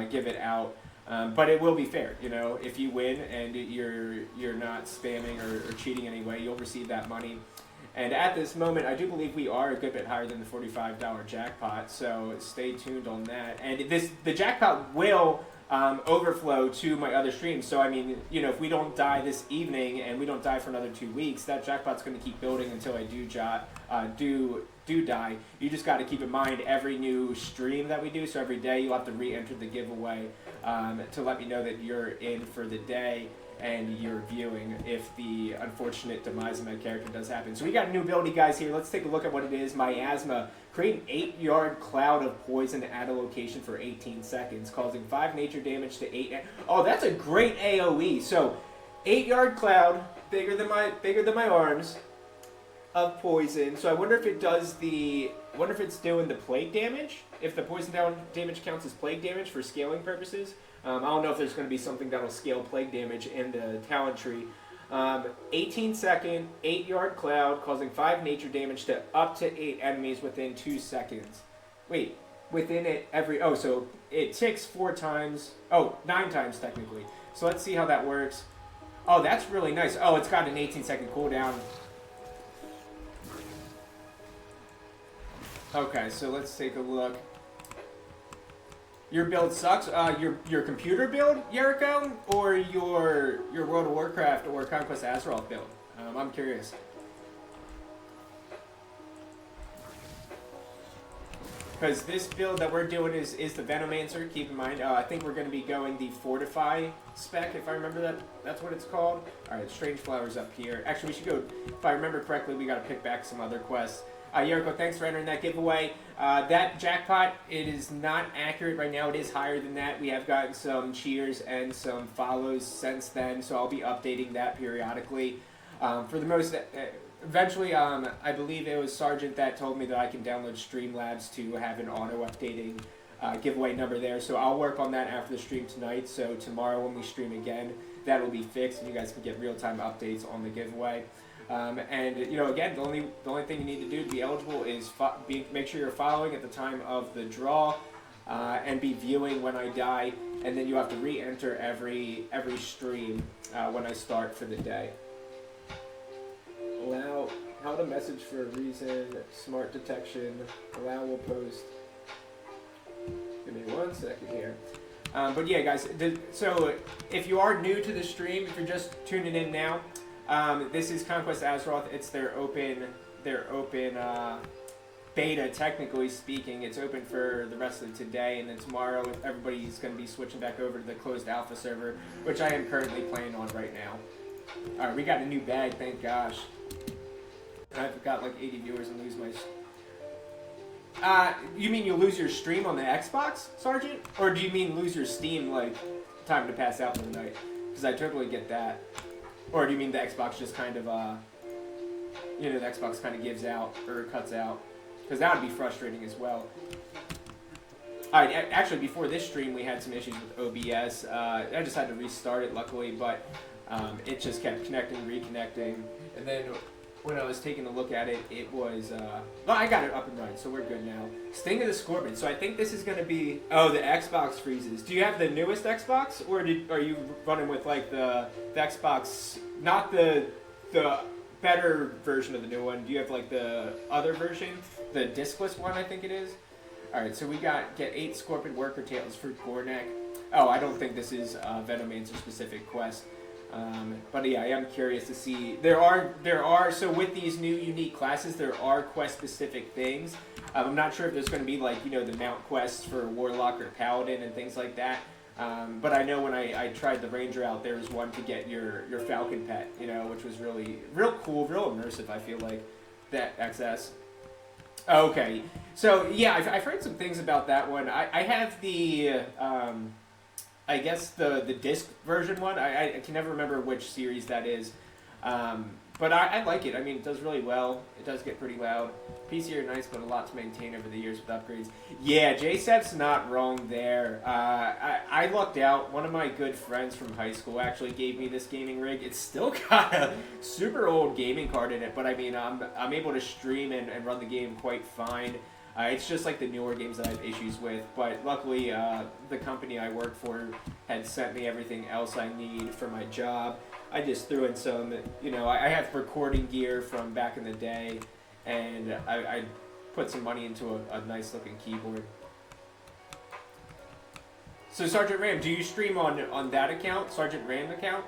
give it out. But it will be fair. You know, if you win and you're not spamming or cheating anyway, you'll receive that money. And at this moment, I do believe we are a good bit higher than the $45 jackpot. So stay tuned on that. And the jackpot will overflow to my other streams. So I mean, you know, if we don't die this evening and we don't die for another 2 weeks, that jackpot's going to keep building until I do die. You just got to keep in mind every new stream that we do. So every day you'll have to re-enter the giveaway to let me know that you're in for the day and you're viewing if the unfortunate demise of my character does happen. So we got a new ability, guys, here. Let's take a look at what it is. Miasma. Create an 8-yard cloud of poison at a location for 18 seconds, causing 5 nature damage to 8. Oh, that's a great AoE. So, 8-yard cloud, bigger than my arms, of poison. So I wonder if it does wonder if it's doing the plague damage. If the poison damage counts as plague damage for scaling purposes. I don't know if there's going to be something that'll scale plague damage in the talent tree. 18-second, 8-yard cloud, causing 5 nature damage to up to 8 enemies within 2 seconds. Wait, within it every... Oh, so it ticks 4 times... Oh, 9 times technically. So let's see how that works. Oh, that's really nice. Oh, it's got an 18-second cooldown. Okay, so let's take a look. Your build sucks. Your computer build, Jericho, or your World of Warcraft or Conquest Azeroth build? I'm curious. Because this build that we're doing is the Venomancer. Keep in mind, I think we're going to be going the Fortify spec, if I remember that's what it's called. All right, Strange Flowers up here. Actually, we should go. If I remember correctly, we got to pick back some other quests. Yurko, thanks for entering that giveaway. That jackpot, it is not accurate right now. It is higher than that. We have gotten some cheers and some follows since then, so I'll be updating that periodically. For the most, eventually, I believe it was Sergeant that told me that I can download Streamlabs to have an auto-updating giveaway number there. So I'll work on that after the stream tonight. So tomorrow when we stream again, that will be fixed, and you guys can get real-time updates on the giveaway. And you know, again, the only thing you need to do to be eligible is make sure you're following at the time of the draw, and be viewing when I die, and then you have to re-enter every stream when I start for the day. Allow how to message for a reason, smart detection, allow will post. Give me 1 second here. But yeah, guys. So if you are new to the stream, if you're just tuning in now. This is Conquest Azeroth. It's their open beta, technically speaking. It's open for the rest of today, and then tomorrow everybody's going to be switching back over to the closed alpha server, which I am currently playing on right now. Alright, we got a new bag, thank gosh. I've got like 80 viewers and lose my... you mean you lose your stream on the Xbox, Sergeant? Or do you mean lose your Steam, like, time to pass out for the night? Because I totally get that. Or do you mean the Xbox just kind of, you know, the Xbox kind of gives out or cuts out? Because that would be frustrating as well. Alright, actually, before this stream, we had some issues with OBS. I just had to restart it, luckily, but it just kept connecting, reconnecting. And then when I was taking a look at it, it was... well, I got it up and running, so we're good now. Sting of the Scorpion. So I think this is going to be... Oh, the Xbox freezes. Do you have the newest Xbox? Or are you running with, like, the Xbox... Not the better version of the new one. Do you have, like, the other version? The discless one, I think it is? Alright, so we get 8 Scorpion Worker Tails for Gornek. Oh, I don't think this is a Venomancer specific quest. But yeah, I am curious to see. There are, so with these new unique classes, there are quest-specific things. I'm not sure if there's going to be, like, you know, the mount quests for Warlock or Paladin and things like that. But I know when I tried the Ranger out, there was one to get your Falcon pet, you know, which was real cool, real immersive, I feel like, that XS. Okay, so yeah, I've heard some things about that one. I have the... I guess the disc version one. I can never remember which series that is. But I like it. I mean, it does really well. It does get pretty loud. PC are nice, but a lot to maintain over the years with upgrades. Yeah, JSEP's not wrong there. I lucked out. One of my good friends from high school actually gave me this gaming rig. It's still got a super old gaming card in it, but I mean, I'm able to stream and run the game quite fine. It's just like the newer games that I have issues with, but luckily the company I work for had sent me everything else I need for my job. I just threw in some, you know, I have recording gear from back in the day, and I put some money into a nice looking keyboard. So Sergeant Ram, do you stream on that account, Sergeant Ram account?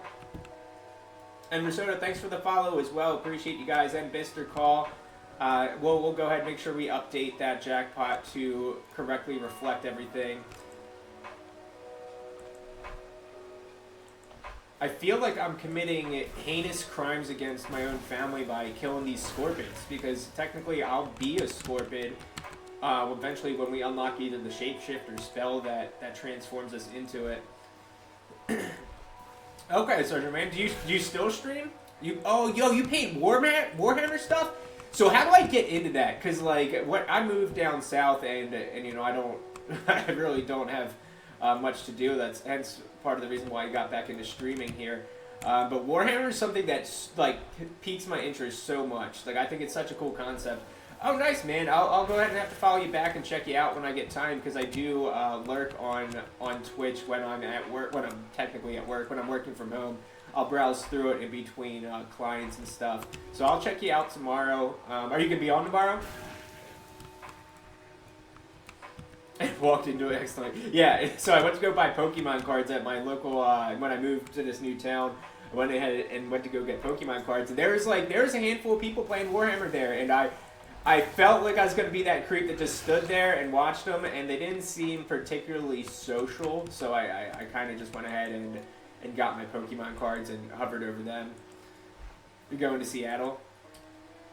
And Risotto, thanks for the follow as well. Appreciate you guys, and Bister Call. We'll go ahead and make sure we update that jackpot to correctly reflect everything. I feel like I'm committing heinous crimes against my own family by killing these scorpions, because technically I'll be a scorpion eventually when we unlock either the shapeshifter spell that transforms us into it. Okay, Sergeant Man, do you still stream? You paint Warhammer stuff? So how do I get into that? Because like I moved down south and you know I really don't have much to do. That's hence part of the reason why I got back into streaming here. But Warhammer is something that's like piques my interest so much. Like I think it's such a cool concept. Oh, nice, man. I'll go ahead and have to follow you back and check you out when I get time, because I do lurk on Twitch when I'm at work. When I'm technically at work, when I'm working from home. I'll browse through it in between clients and stuff. So I'll check you out tomorrow. Are you gonna be on tomorrow? Walked into it, excellent. Yeah, so I went to go buy Pokemon cards at my local, when I moved to this new town. I went ahead and went to go get Pokemon cards, and there was a handful of people playing Warhammer there, and I felt like I was going to be that creep that just stood there and watched them, and they didn't seem particularly social, so I kind of just went ahead and got my Pokemon cards and hovered over them. You're going to Seattle?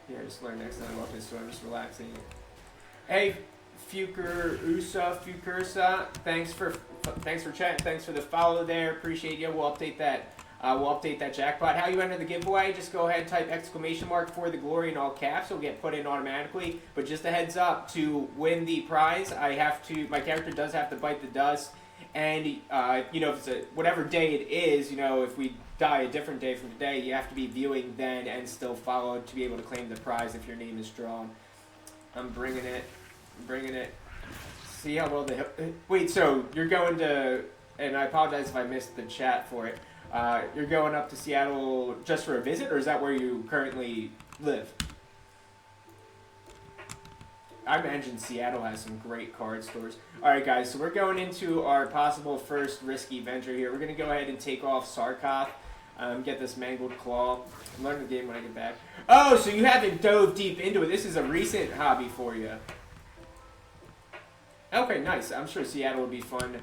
Yeah, just learn next time I walk in the store. I'm just relaxing. Hey, Fukursa, thanks for chatting. Thanks for the follow there. Appreciate you. We'll update that. We'll update that jackpot. How you enter the giveaway? Just go ahead and type !! for the glory in all caps. It'll get put in automatically. But just a heads up, to win the prize, my character does have to bite the dust. And you know, if it's whatever day it is, you know, if we die a different day from today, you have to be viewing then and still follow to be able to claim the prize if your name is drawn. I'm bringing it. See how well they... Wait, so you're going to... And I apologize if I missed the chat for it. You're going up to Seattle just for a visit, or is that where you currently live? I imagine Seattle has some great card stores. Alright guys, so we're going into our possible first risky venture here. We're going to go ahead and take off Sarkoth. Get this Mangled Claw. I'm learning the game when I get back. Oh, so you haven't dove deep into it. This is a recent hobby for you. Okay, nice. I'm sure Seattle would be fun.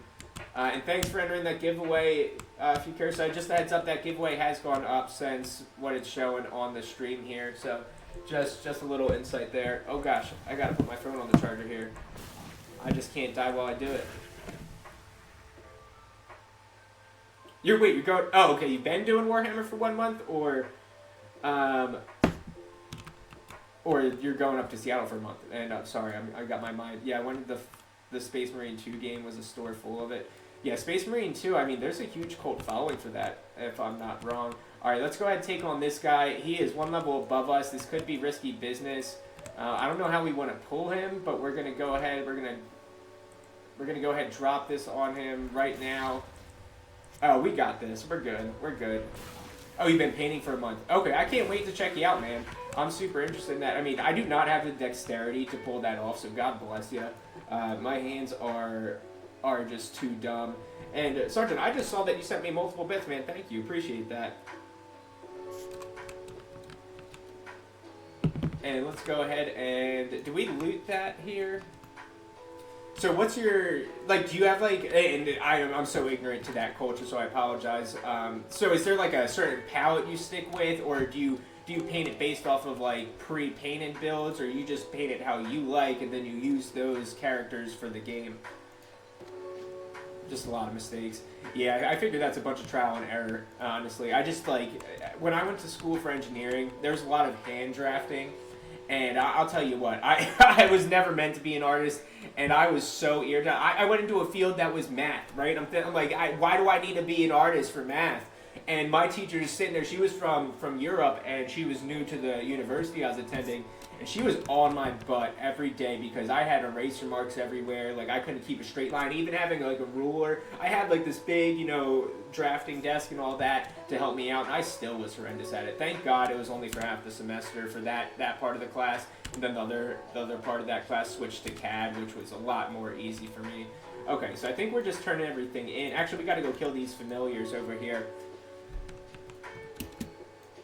And thanks for entering that giveaway. If you care, so just a heads up, that giveaway has gone up since what it's showing on the stream here. So just a little insight there. Oh gosh, I gotta put my phone on the charger here. I just can't die while I do it. You're going. Oh, okay. You've been doing Warhammer for 1 month, or you're going up to Seattle for a month. And sorry, I got my mind. Yeah, when the Space Marine 2 game was a store full of it. Yeah, Space Marine 2. I mean, there's a huge cult following for that, if I'm not wrong. All right, let's go ahead and take on this guy. He is one level above us. This could be risky business. I don't know how we want to pull him, but we're gonna go ahead. We're gonna go ahead and drop this on him right now. Oh, we got this. We're good. We're good. Oh, you've been painting for a month. Okay, I can't wait to check you out, man. I'm super interested in that. I mean, I do not have the dexterity to pull that off, so God bless you. My hands are just too dumb. And Sergeant, I just saw that you sent me multiple bits, man. Thank you. Appreciate that. And let's go ahead and... Do we loot that here? So what's your... Like, do you have, like... And I'm so ignorant to that culture, so I apologize. So is there, like, a certain palette you stick with, or do you paint it based off of, like, pre-painted builds, or you just paint it how you like, and then you use those characters for the game? Just a lot of mistakes. Yeah, I figured that's a bunch of trial and error, honestly. I just, like... When I went to school for engineering, there's a lot of hand drafting. And I'll tell you what, I was never meant to be an artist, and I was so irritated. I went into a field that was math, right? I'm like, why do I need to be an artist for math? And my teacher is sitting there. She was from Europe, and she was new to the university I was attending, and she was on my butt every day because I had eraser marks everywhere. Like, I couldn't keep a straight line. Even having, like, a ruler, I had, like, this big, you know, drafting desk and all that to help me out, and I still was horrendous at it. Thank God it was only for half the semester for that part of the class, and then the other part of that class switched to CAD, which was a lot more easy for me. Okay, so I think we're just turning everything in. Actually, we got to go kill these familiars over here.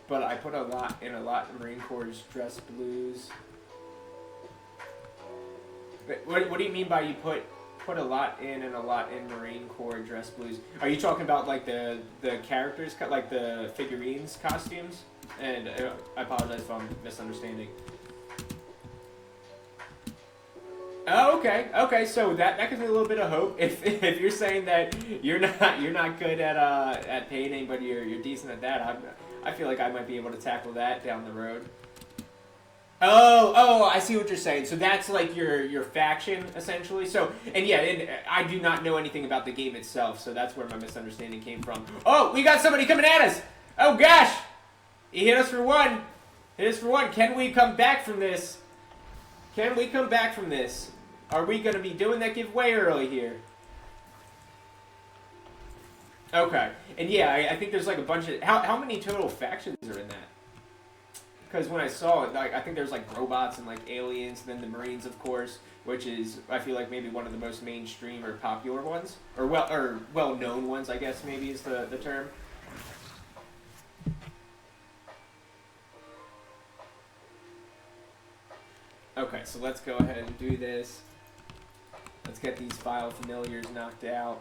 But I put a lot in Marine Corps dress blues. What do you mean by you put a lot in and a lot in Marine Corps dress blues? Are you talking about, like, the characters, like the figurines costumes? And I apologize if I'm misunderstanding. Oh, okay. So that gives me a little bit of hope. If you're saying that you're not good at painting, but you're decent at that, I feel like I might be able to tackle that down the road. Oh, I see what you're saying. So that's like your faction, essentially. So, and yeah, and I do not know anything about the game itself, so that's where my misunderstanding came from. Oh, we got somebody coming at us! Oh gosh! He hit us for one. Can we come back from this? Are we going to be doing that giveaway early here? Okay. And yeah, I think there's like a bunch of... How many total factions are in that? Because when I saw it, like, I think there's like robots and like aliens, and then the Marines, of course, which is, I feel like, maybe one of the most mainstream or popular ones. Or well-known ones, I guess, maybe is the term. Okay, so let's go ahead and do this. Let's get these vile familiars knocked out.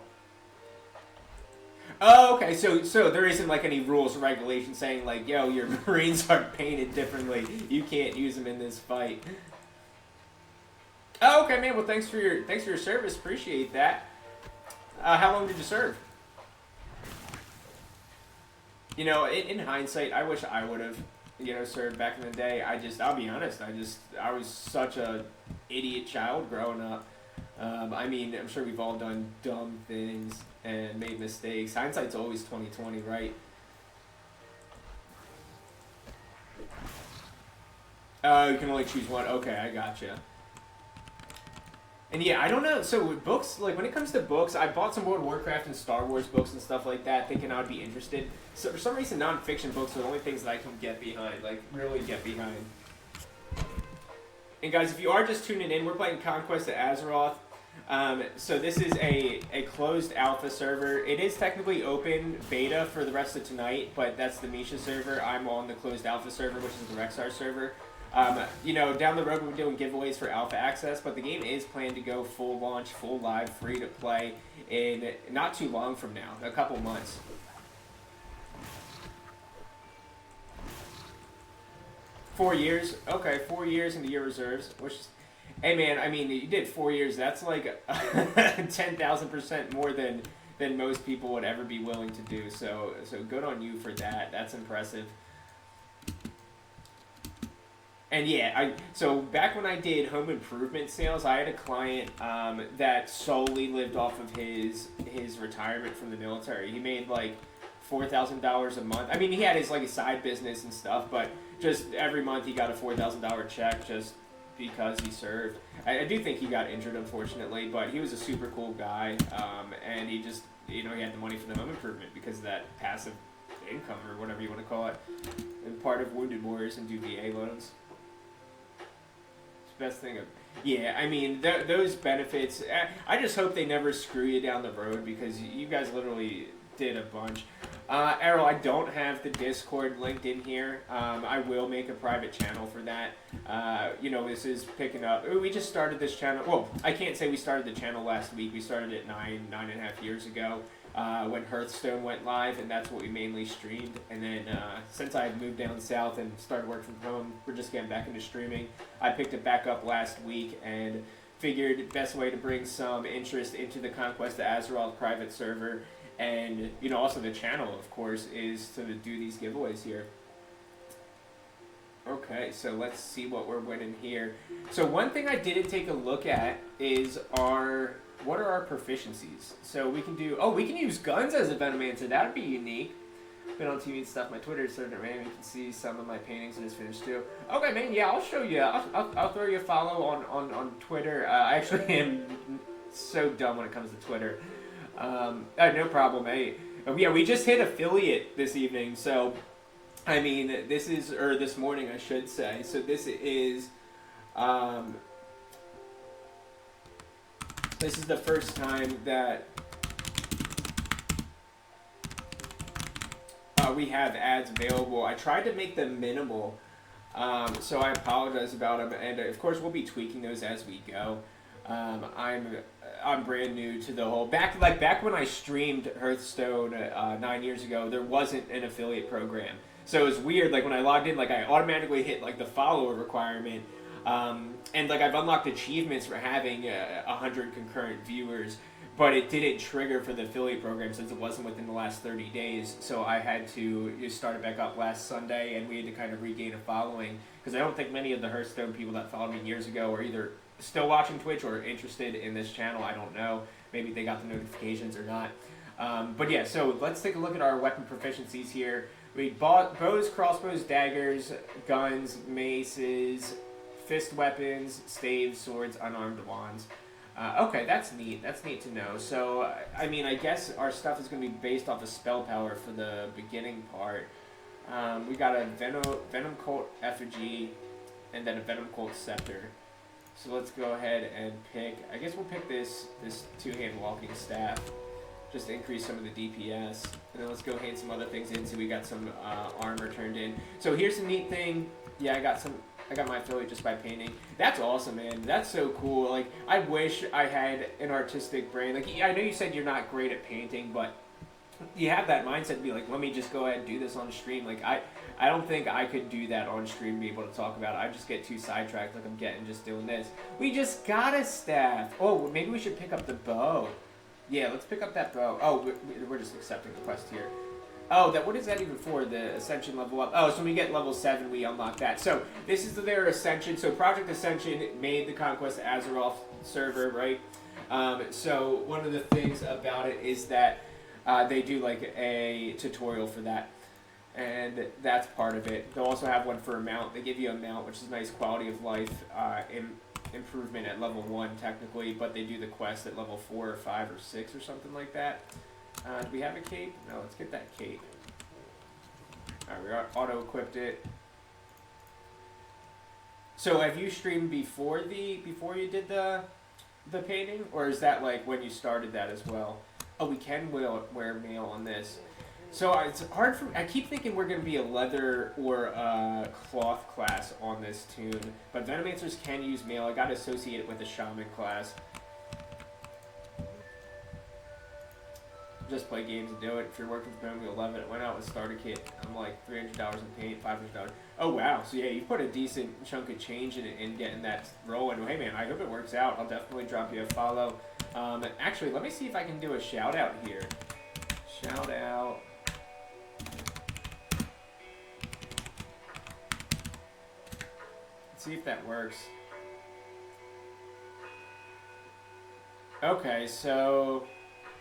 Oh, okay. So there isn't like any rules or regulations saying like, yo, your Marines are painted differently. You can't use them in this fight. Oh, okay, man. Well, thanks for your service. Appreciate that. How long did you serve? You know, in hindsight, I wish I would have, served back in the day. I'll be honest. I was such a idiot child growing up. I mean, I'm sure we've all done dumb things and made mistakes. Hindsight's always 20/20, right? You can only choose one. Okay, I gotcha. And yeah, I don't know. So with books, like when it comes to books, I bought some World of Warcraft and Star Wars books and stuff like that, thinking I would be interested. So for some reason, nonfiction books are the only things that I can get behind, like really get behind. And guys, if you are just tuning in, we're playing Conquest at Azeroth. So this is a closed alpha server. It is technically open beta for the rest of tonight, but that's the Misha server. I'm on the closed alpha server, which is the Rexar server. Down the road we're doing giveaways for alpha access, but the game is planned to go full launch, full live, free to play in not too long from now, a couple months. Four years? Okay, 4 years into your reserves, which is, hey man, I mean, you did 4 years, that's like 10,000% more than most people would ever be willing to do, so good on you for that, that's impressive. And yeah, so back when I did home improvement sales, I had a client that solely lived off of his retirement from the military. He made like $4,000 a month. I mean, he had his like a side business and stuff, but just every month he got a $4,000 check just because he served. I do think he got injured, unfortunately, but he was a super cool guy, and he just, he had the money for the home improvement because of that passive income or whatever you want to call it, and part of Wounded Warriors and do VA loans. Best thing yeah, I mean those benefits, I just hope they never screw you down the road because you guys literally did a bunch. Errol, I don't have the Discord linked in here. I will make a private channel for that. This is picking up. We just started this channel. Well, I can't say we started the channel last week. We started it 9.5 years ago when Hearthstone went live, and that's what we mainly streamed. And then since I moved down south and started working from home, we're just getting back into streaming. I picked it back up last week and figured best way to bring some interest into the Conquest of Azeroth private server, and also the channel, of course, is to do these giveaways here. Okay, so let's see what we're winning here. So one thing I didn't take a look at is what are our proficiencies? So we can use guns as a Venomancer. That'd be unique. Been on TV and stuff. My Twitter is starting to ram. You can see some of my paintings I just finished too. Okay, man. Yeah, I'll show you. I'll throw you a follow on Twitter. I actually am so dumb when it comes to Twitter. No problem, hey. Yeah, we just hit affiliate this evening, so I mean, this morning I should say. So this is the first time that we have ads available. I tried to make them minimal, so I apologize about them, and of course we'll be tweaking those as we go. I'm brand new to the whole back when I streamed Hearthstone 9 years ago. There wasn't an affiliate program, so it was weird. Like when I logged in, like I automatically hit like the follower requirement, and like I've unlocked achievements for having 100 concurrent viewers, but it didn't trigger for the affiliate program since it wasn't within the last 30 days. So I had to start it back up last Sunday, and we had to kind of regain a following because I don't think many of the Hearthstone people that followed me years ago are either still watching Twitch or interested in this channel. I don't know. Maybe they got the notifications or not. But yeah, so let's take a look at our weapon proficiencies here. We bought bows, crossbows, daggers, guns, maces, fist weapons, staves, swords, unarmed wands. Okay, that's neat. That's neat to know. So, I mean, I guess our stuff is going to be based off of spell power for the beginning part. We got a Venom Cult Effigy and then a Venom Cult Scepter. So let's go ahead and pick, I guess we'll pick this two-hand walking staff, just to increase some of the DPS. And then let's go hand some other things in, so we got some armor turned in. So here's the neat thing. Yeah, I got my affiliate just by painting. That's awesome, man. That's so cool. Like, I wish I had an artistic brain. Like, I know you said you're not great at painting, but you have that mindset to be like, let me just go ahead and do this on stream. Like I don't think I could do that on stream, be able to talk about it. I just get too sidetracked, like I'm getting just doing this. We just got a staff. Oh, maybe we should pick up the bow. Yeah, let's pick up that bow. Oh, we're just accepting the quest here. Oh, what is that even for? The Ascension level up. Oh, so when we get level 7, we unlock that. So this is their Ascension. So Project Ascension made the Conquest Azeroth server, right? So one of the things about it is that they do like a tutorial for that. And that's part of it. They'll also have one for a mount. They give you a mount, which is nice quality of life improvement at level 1 technically, but they do the quest at level 4 or 5 or 6 or something like that. Do we have a cape? No, let's get that cape. Alright, we auto-equipped it. So have you streamed before you did the painting? Or is that like when you started that as well? Oh, we can wear mail on this. So it's hard for me. I keep thinking we're going to be a leather or a cloth class on this tune, but Venomancers can use mail. I got to associate it with the shaman class. Just play games and do it. If you're working from home, you'll love it. It went out with starter kit. I'm like $300 in paint, $500. Oh wow! So yeah, you put a decent chunk of change in it and getting that rolling. Hey man, I hope it works out. I'll definitely drop you a follow. Actually, let me see if I can do a shout out here. Shout out. Let's see if that works. Okay, so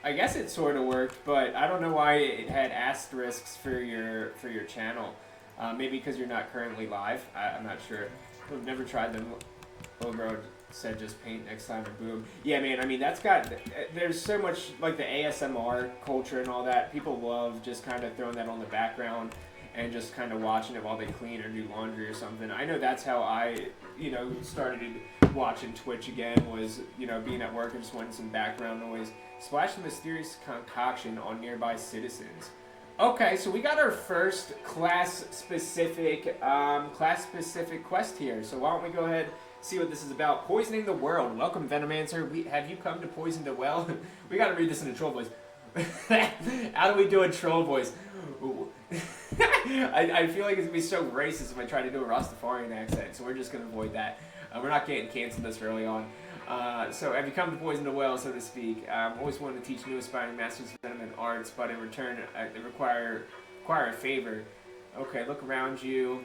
I guess it sort of worked, but I don't know why it had asterisks for your channel. Maybe because you're not currently live. I'm not sure. We've never tried them. Little bro said just paint next time and boom. Yeah, man. I mean, there's so much like the ASMR culture and all that. People love just kind of throwing that on the background and just kind of watching it while they clean or do laundry or something. I know that's how I, started watching Twitch again, was, being at work and just wanting some background noise. Splash the mysterious concoction on nearby citizens. Okay, so we got our first class-specific quest here. So why don't we go ahead and see what this is about. Poisoning the world. Welcome, Venomancer. Have you come to poison the well? We got to read this in a troll voice. How do we do a troll voice? I feel like it's going to be so racist if I try to do a Rastafarian accent, so we're just going to avoid that. We're not getting canceled this early on. So have you come to poison the well, so to speak? Always wanted to teach new aspiring masters of venom and arts, but in return, they require a favor. Okay, look around you.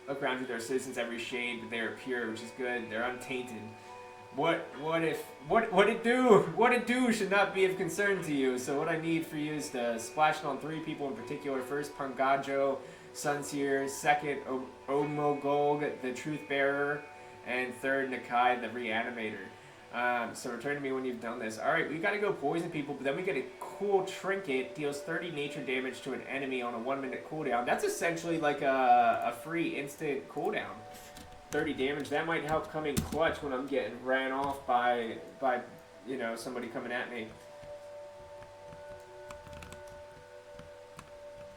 Look around you. There are citizens every shade, but they are pure, which is good. They're untainted. What it do should not be of concern to you. So what I need for you is to splash it on 3 people in particular. First, Pangajo, Sunseer. Second, Omogog, the Truth Bearer. And third, Nakai, the Reanimator. So return to me when you've done this. Alright, we gotta go poison people, but then we get a cool trinket. Deals 30 nature damage to an enemy on a 1-minute cooldown. That's essentially like a free instant cooldown. 30 damage. That might help come in clutch when I'm getting ran off by somebody coming at me.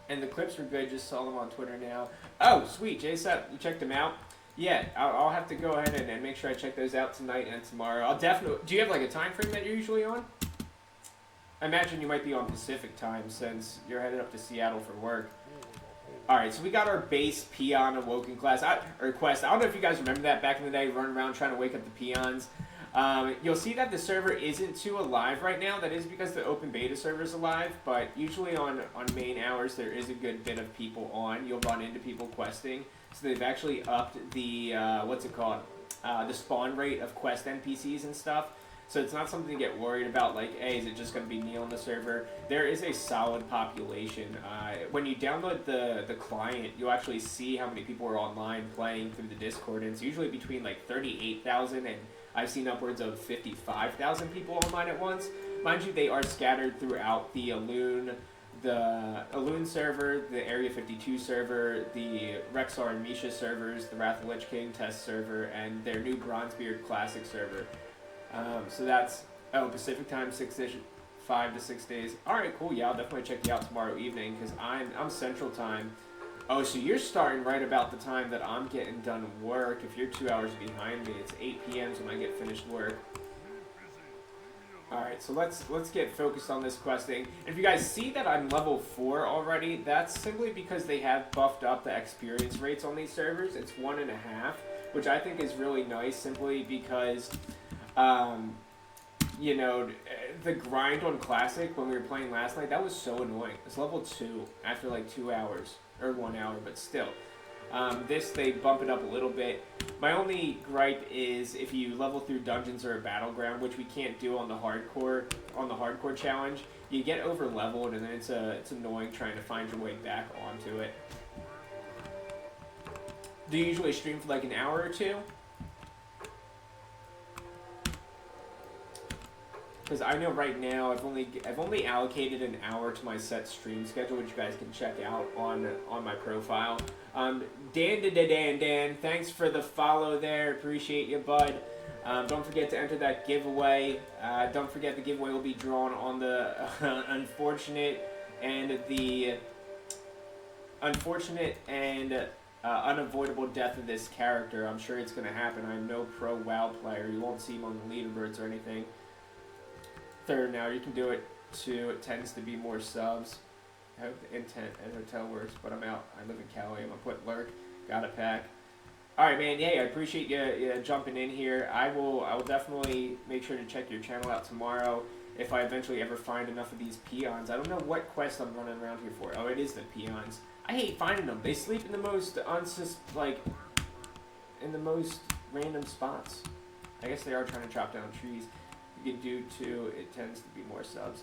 And the clips were good. Just saw them on Twitter now. Oh, sweet. JSUP, you checked them out? Yeah, I'll have to go ahead and make sure I check those out tonight and tomorrow. I'll definitely... Do you have like a time frame that you're usually on? I imagine you might be on Pacific time since you're headed up to Seattle for work. Alright, so we got our base peon awoken quest. I don't know if you guys remember that back in the day, running around trying to wake up the peons. You'll see that the server isn't too alive right now. That is because the open beta server is alive, but usually on main hours there is a good bit of people on. You'll run into people questing. So they've actually upped the, the spawn rate of quest NPCs and stuff. So it's not something to get worried about, like, hey, is it just going to be me on the server? There is a solid population. When you download the client, you'll actually see how many people are online playing through the Discord. And it's usually between, like, 38,000 and I've seen upwards of 55,000 people online at once. Mind you, they are scattered throughout the Alune server, the Area 52 server, the Rexar and Misha servers, the Wrath of Lich King test server, and their new Bronzebeard Classic server. So that's, Pacific time, 5 to 6 days. Alright, cool, yeah, I'll definitely check you out tomorrow evening, because I'm Central Time. Oh, so you're starting right about the time that I'm getting done work. If you're 2 hours behind me, it's 8 p.m. when I get finished work. Alright, so let's get focused on this questing. And if you guys see that I'm level 4 already, that's simply because they have buffed up the experience rates on these servers. It's 1.5, which I think is really nice, simply because, you know, the grind on Classic when we were playing last night, that was so annoying. It's level 2 after like 2 hours, or 1 hour, but still. This, they bump it up a little bit. My only gripe is if you level through dungeons or a battleground, which we can't do on the hardcore challenge, you get over leveled, and then it's annoying trying to find your way back onto it. Do you usually stream for like an hour or two? Because I know right now I've only allocated an hour to my set stream schedule, which you guys can check out on my profile. Dan, thanks for the follow there. Appreciate you, bud. Don't forget to enter that giveaway. Don't forget the giveaway will be drawn on the unfortunate and unavoidable death of this character. I'm sure it's going to happen. I'm no pro WoW player. You won't see him on the leaderboards or anything. Third now, you can do it too. It tends to be more subs. I hope the intent at hotel works, but I'm out. I live in Cali. I'm gonna put lurk. Got a pack. All right, man. Yeah, I appreciate you jumping in here. I will definitely make sure to check your channel out tomorrow if I eventually ever find enough of these peons. I don't know what quest I'm running around here for. Oh, it is the peons. I hate finding them. They sleep in the most in the most random spots. I guess they are trying to chop down trees. You can do 2, it tends to be more subs.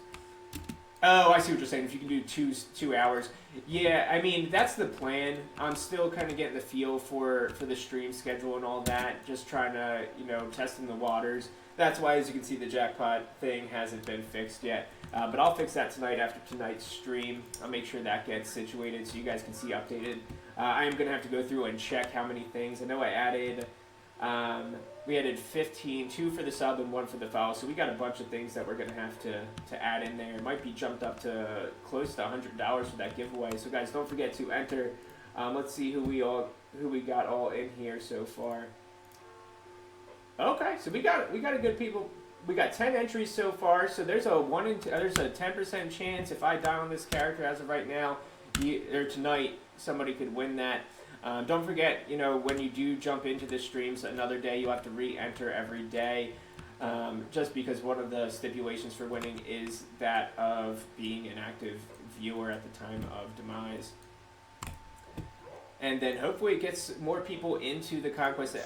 Oh, I see what you're saying. If you can do 2 hours. Yeah, I mean, that's the plan. I'm still kind of getting the feel for the stream schedule and all that. Just trying to, you know, testing the waters. That's why, as you can see, the jackpot thing hasn't been fixed yet. But I'll fix that tonight after tonight's stream. I'll make sure that gets situated so you guys can see updated. I am going to have to go through and check how many things. I know I added... we added 15, 2 for the sub and 1 for the follow, so we got a bunch of things that we're going to have to add in there. It might be jumped up to close to $100 for that giveaway, so guys, don't forget to enter. Let's see who we got all in here so far. Okay, so we got a good people. We got 10 entries so far, so there's a 10% chance if I die on this character as of right now, or tonight, somebody could win that. Don't forget, you know, when you do jump into the streams another day, you have to re-enter every day, just because one of the stipulations for winning is that of being an active viewer at the time of demise. And then hopefully it gets more people into the Conquest of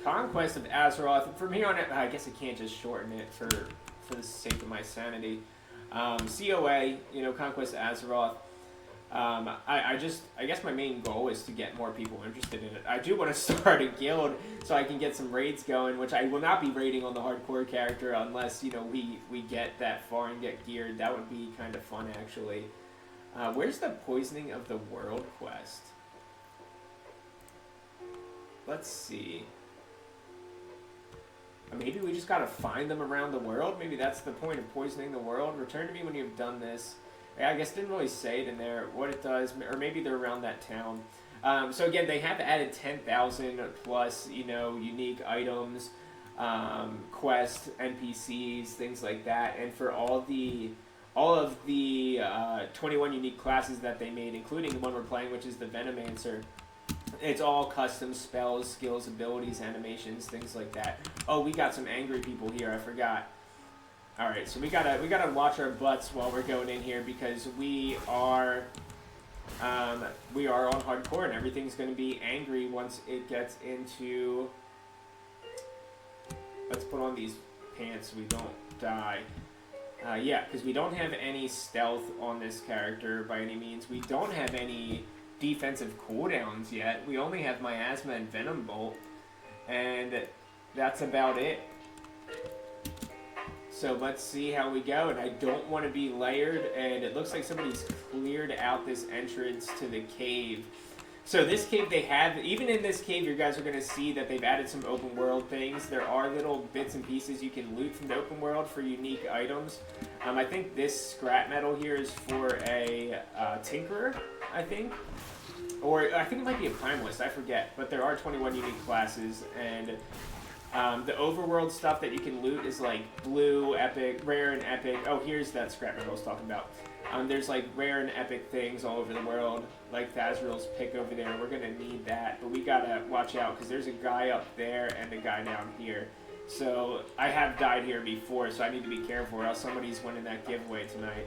Azeroth. From here on out, I guess I can't just shorten it for the sake of my sanity. COA, you know, Conquest of Azeroth. I guess my main goal is to get more people interested in it. I do want to start a guild so I can get some raids going, which I will not be raiding on the hardcore character unless, you know, we get that far and get geared. That would be kind of fun, actually. Where's the Poisoning of the World quest? Let's see. Maybe we just gotta find them around the world? Maybe that's the point of Poisoning the World? Return to me when you've done this. I guess didn't really say it in there what it does, or maybe they're around that town. So again, they have added 10,000 plus, you know, unique items, quests, NPCs, things like that. And for all of the 21 unique classes that they made, including the one we're playing, which is the Venomancer, it's all custom spells, skills, abilities, animations, things like that. Oh, we got some angry people here. I forgot. All right, so we gotta watch our butts while we're going in here because we are on hardcore and everything's gonna be angry once it gets into. Let's put on these pants so we don't die. Yeah, because we don't have any stealth on this character by any means. We don't have any defensive cooldowns yet. We only have Miasma and Venom Bolt, and that's about it. So let's see how we go, and I don't want to be layered, and it looks like somebody's cleared out this entrance to the cave. So this cave they have, even in this cave, you guys are going to see that they've added some open world things. There are little bits and pieces you can loot from the open world for unique items. I think this scrap metal here is for a Tinkerer, I think. Or I think it might be a Primalist, I forget. But there are 21 unique classes, and The overworld stuff that you can loot is like blue, epic, rare, and epic. Oh, here's that scrap metal I was talking about. There's like rare and epic things all over the world, like Thazril's pick over there. We're gonna need that, but we gotta watch out because there's a guy up there and a guy down here. So I have died here before, so I need to be careful or else somebody's winning that giveaway tonight.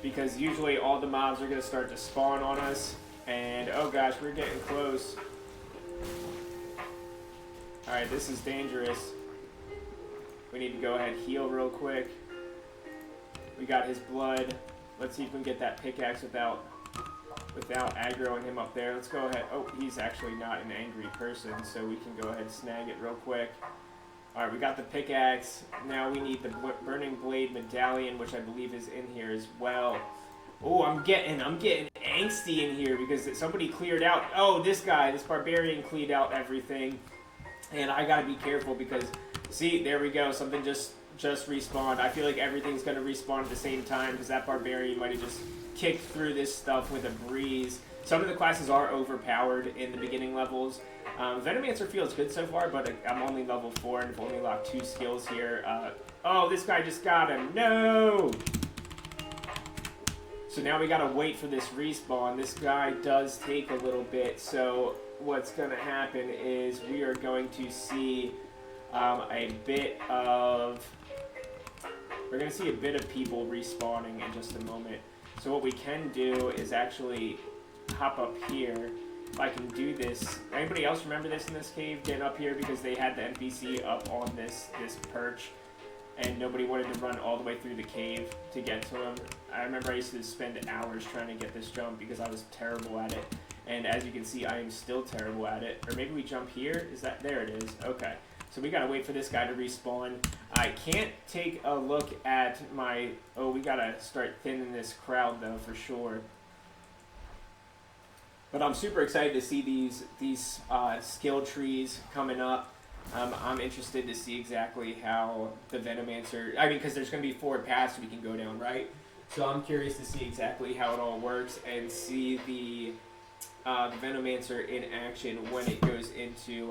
Because usually all the mobs are gonna start to spawn on us, and oh gosh, we're getting close. Alright, this is dangerous. We need to go ahead and heal real quick. We got his blood. Let's see if we can get that pickaxe without aggroing him up there. Let's go ahead. Oh, he's actually not an angry person, so we can go ahead and snag it real quick. Alright, we got the pickaxe. Now we need the Burning Blade Medallion, which I believe is in here as well. Oh, I'm getting angsty in here because somebody cleared out. Oh, this barbarian cleared out everything. And I gotta be careful because, see, there we go. Something just respawned. I feel like everything's gonna respawn at the same time because that barbarian might have just kicked through this stuff with a breeze. Some of the classes are overpowered in the beginning levels. Venomancer feels good so far, but I'm only level 4 and I've only locked 2 skills here. Oh, this guy just got him. No! So now we gotta wait for this respawn. This guy does take a little bit, so what's gonna happen is we are going to see we're gonna see a bit of people respawning in just a moment. So what we can do is actually hop up here. If I can do this, anybody else remember this in this cave? Getting up here because they had the NPC up on this perch, and nobody wanted to run all the way through the cave to get to him. I remember I used to spend hours trying to get this jump because I was terrible at it. And as you can see, I am still terrible at it. Or maybe we jump here? Is that, there it is. Okay. So we gotta wait for this guy to respawn. I can't take a look at my, oh, we gotta start thinning this crowd though, for sure. But I'm super excited to see these skill trees coming up. I'm interested to see exactly how the Venomancer, I mean, because there's gonna be 4 paths we can go down, right? So I'm curious to see exactly how it all works and see the Venomancer in action when it goes into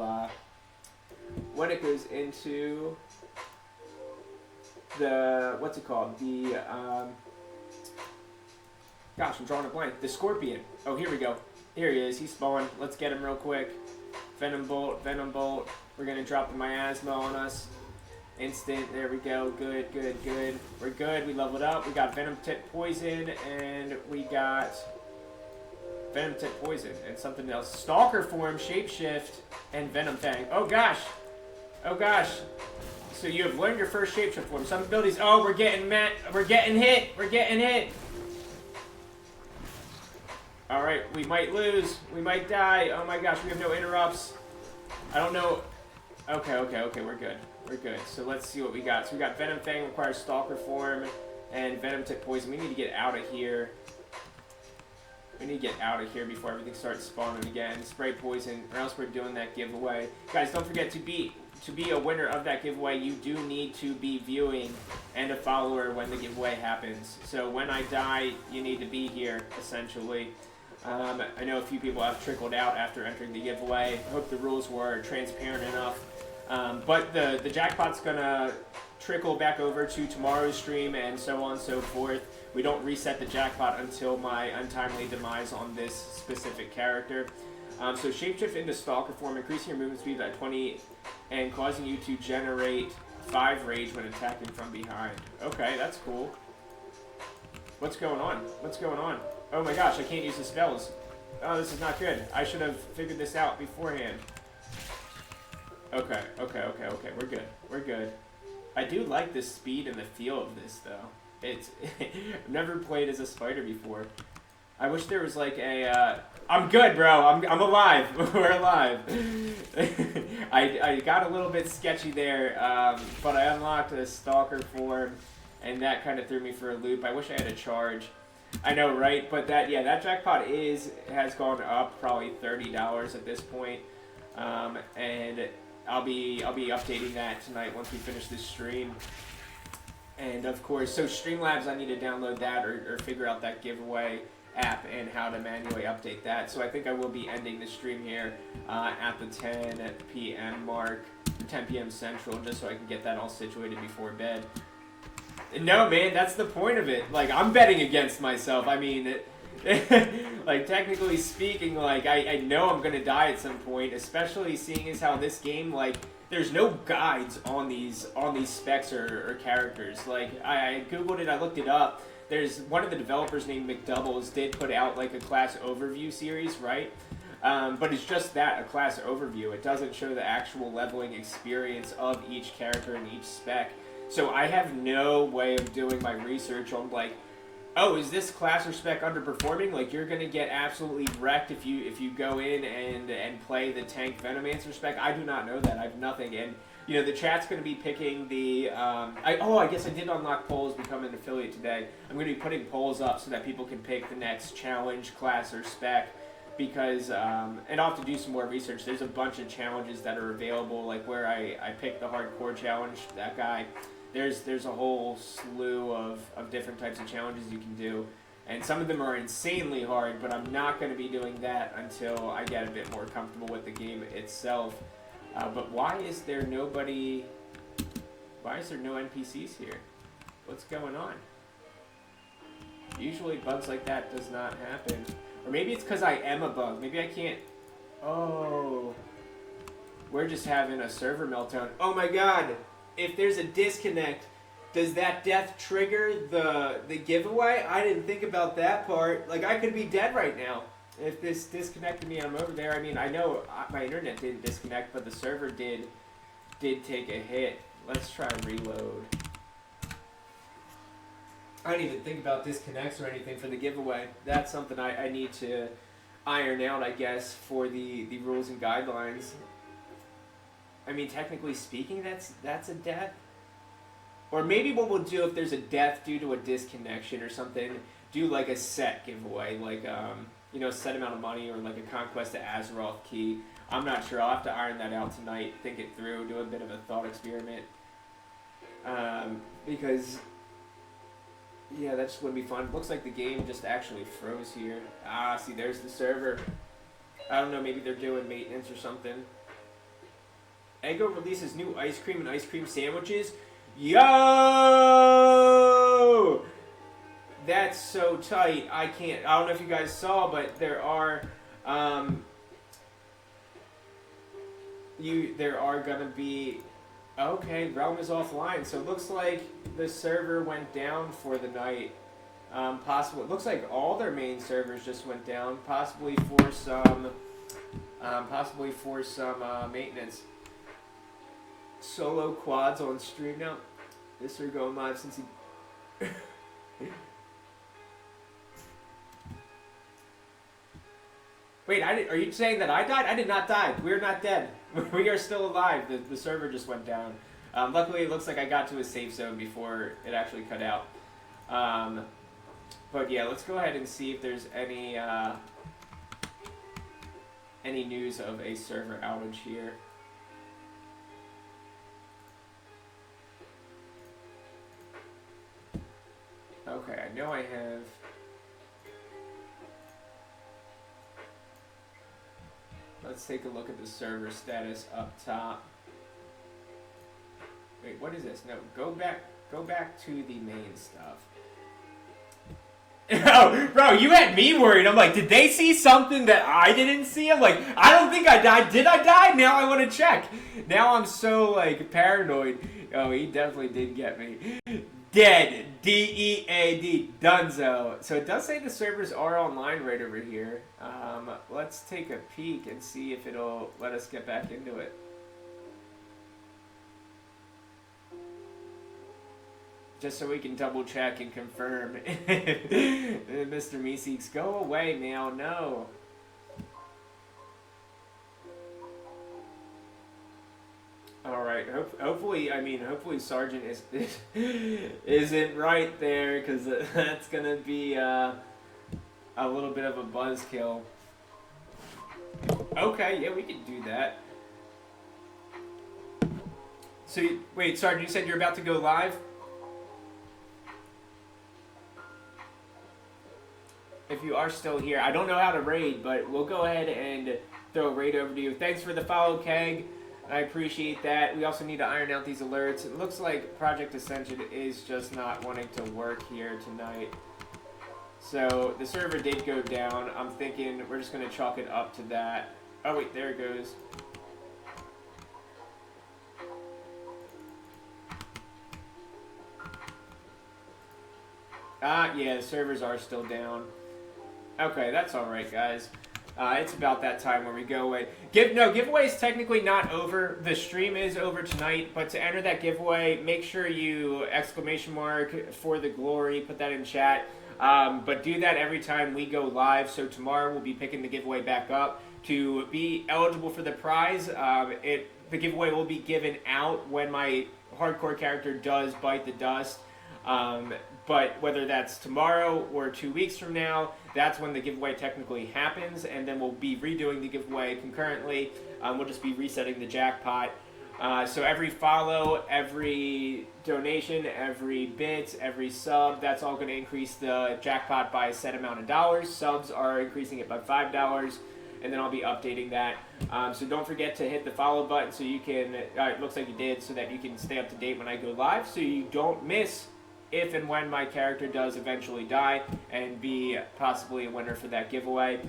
the, what's it called? The gosh, I'm drawing a blank. The Scorpion. Oh, here we go. Here he is. He spawned. Let's get him real quick. Venom Bolt, Venom Bolt. We're gonna drop the miasma on us. Instant. There we go. Good, good, good. We're good. We leveled up. We got Venom Tip Poison, and we got Venom Tip Poison and something else. Stalker Form, Shapeshift, and Venom Fang. Oh gosh. Oh gosh. So you have learned your first Shapeshift form. Some abilities. Oh, we're getting hit. We're getting hit. Alright, we might lose. We might die. Oh my gosh, we have no interrupts. I don't know. Okay, we're good. We're good. So let's see what we got. So we got Venom Fang, requires Stalker Form, and Venom Tip Poison. We need to get out of here. We need to get out of here before everything starts spawning again. Spray Poison, or else we're doing that giveaway. Guys, don't forget to be a winner of that giveaway, you do need to be viewing and a follower when the giveaway happens. So when I die, you need to be here, essentially. I know a few people have trickled out after entering the giveaway. I hope the rules were transparent enough. But the jackpot's gonna trickle back over to tomorrow's stream and so on and so forth. We don't reset the jackpot until my untimely demise on this specific character. So Shapeshift into Stalker Form, increasing your movement speed by 20 and causing you to generate 5 rage when attacking from behind. Okay, that's cool. What's going on? What's going on? Oh my gosh, I can't use the spells. Oh, this is not good. I should have figured this out beforehand. Okay, we're good. We're good. I do like the speed and the feel of this, though. It's I've never played as a spider before. I wish there was like a, I'm good, bro. I'm alive. We're alive. I got a little bit sketchy there, but I unlocked a Stalker Form, and that kind of threw me for a loop. I wish I had a charge. I know, right? But that jackpot has gone up probably $30 at this point, and I'll be updating that tonight once we finish this stream. And of course, so Streamlabs, I need to download that or figure out that giveaway. app and how to manually update that. So I think I will be ending the stream here at the 10 p.m. mark, 10 p.m. Central, just so I can get that all situated before bed. No, man, that's the point of it. Like, I'm betting against myself. I mean, like, technically speaking, like, I know I'm gonna die at some point, especially seeing as how this game, like, there's no guides on these specs or characters. Like, I googled it, I looked it up. There's one of the developers named McDoubles did put out like a class overview series, right? But it's just that, a class overview. It doesn't show the actual leveling experience of each character and each spec. So I have no way of doing my research on, like, oh, is this class or spec underperforming? Like, you're gonna get absolutely wrecked if you go in and play the tank Venomancer spec. I do not know that. I have nothing. And you know, the chat's gonna be picking the. I guess I did unlock polls, become an affiliate today. I'm gonna be putting polls up so that people can pick the next challenge, class, or spec. Because and I'll have to do some more research. There's a bunch of challenges that are available, like where I picked the hardcore challenge. That guy. There's a whole slew of different types of challenges you can do, and some of them are insanely hard, but I'm not going to be doing that until I get a bit more comfortable with the game itself. But why is there no NPCs here? What's going on? Usually bugs like that does not happen. Or maybe it's because I am a bug. Maybe I can't... Oh. We're just having a server meltdown. Oh my god! If there's a disconnect, does that death trigger the giveaway? I didn't think about that part. Like, I could be dead right now. If this disconnected me, I'm over there. I mean, I know my internet didn't disconnect, but the server did take a hit. Let's try and reload. I didn't even think about disconnects or anything for the giveaway. That's something I need to iron out, I guess, for the rules and guidelines. I mean, technically speaking, that's a death. Or maybe what we'll do if there's a death due to a disconnection or something, do like a set giveaway, like you know, set amount of money, or like a Conquest to Azeroth key. I'm not sure. I'll have to iron that out tonight, think it through, do a bit of a thought experiment. Because yeah, that's gonna be fun. Looks like the game just actually froze here. Ah, see, there's the server. I don't know, maybe they're doing maintenance or something. Eggo releases new ice cream and ice cream sandwiches. Yo! That's so tight. I don't know if you guys saw, but there are gonna be, okay, Realm is offline, so it looks like the server went down for the night. Possible. It looks like all their main servers just went down, possibly for some maintenance. Solo quads on stream now. This are going live since he. Wait, are you saying that I died? I did not die. We're not dead. We are still alive. The server just went down. Luckily, it looks like I got to a safe zone before it actually cut out. But yeah, let's go ahead and see if there's any news of a server outage here. Okay, I know I have. Let's take a look at the server status up top. Wait, what is this? No, go back to the main stuff. Oh, bro, you had me worried. I'm like, did they see something that I didn't see? I'm like, I don't think I died. Did I die? Now I want to check. Now I'm so, like, paranoid. Oh, he definitely did get me. Dead. D-E-A-D. Dunzo. So it does say the servers are online right over here. Let's take a peek and see if it'll let us get back into it. Just so we can double check and confirm. Mr. Meeseeks, go away now. No. Alright, hopefully Sergeant isn't right there, because that's going to be a little bit of a buzzkill. Okay, yeah, we can do that. So, wait, Sergeant, you said you're about to go live? if you are still here. I don't know how to raid, but we'll go ahead and throw a raid over to you. Thanks for the follow, Keg. I appreciate that. We also need to iron out these alerts. It looks like Project Ascension is just not wanting to work here tonight. So the server did go down. I'm thinking we're just going to chalk it up to that. Oh wait, there it goes. Yeah, the servers are still down. Okay, that's alright, guys. It's about that time where we go away. Giveaway is technically not over. The stream is over tonight, but to enter that giveaway, make sure you ! for the glory, put that in chat. But do that every time we go live. So tomorrow we'll be picking the giveaway back up. To be eligible for the prize, the giveaway will be given out when my hardcore character does bite the dust. But whether that's tomorrow or 2 weeks from now, that's when the giveaway technically happens, and then we'll be redoing the giveaway concurrently. We'll just be resetting the jackpot. So every follow, every donation, every bit, every sub, that's all going to increase the jackpot by a set amount of dollars. Subs are increasing it by $5, and then I'll be updating that. So don't forget to hit the follow button so you can, it looks like you did, so that you can stay up to date when I go live, so you don't miss if and when my character does eventually die and be possibly a winner for that giveaway.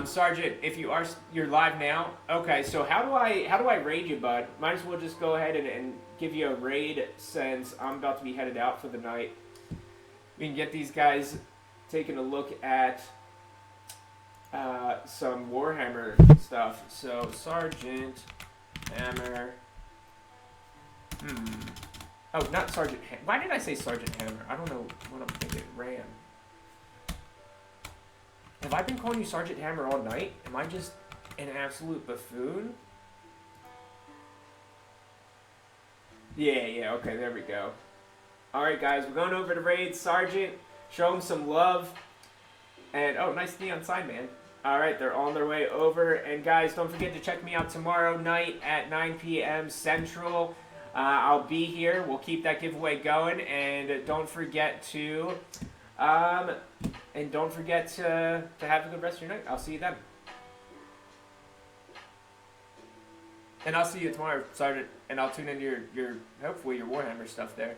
Sergeant, if you're live now. Okay, so how do I raid you, bud? Might as well just go ahead and give you a raid since I'm about to be headed out for the night. We can get these guys taking a look at some Warhammer stuff. So Sergeant Hammer. Oh, not Sergeant Hammer. Why did I say Sergeant Hammer? I don't know what I'm thinking. Ram. Have I been calling you Sergeant Hammer all night? Am I just an absolute buffoon? Yeah, okay, there we go. Alright, guys, we're going over to raid Sergeant. Show him some love. And, oh, nice neon sign, man. Alright, they're on their way over. And, guys, don't forget to check me out tomorrow night at 9 p.m. Central. I'll be here. We'll keep that giveaway going, and don't forget to have a good rest of your night. I'll see you then. And I'll see you tomorrow, Sergeant, and I'll tune in your hopefully your Warhammer stuff there.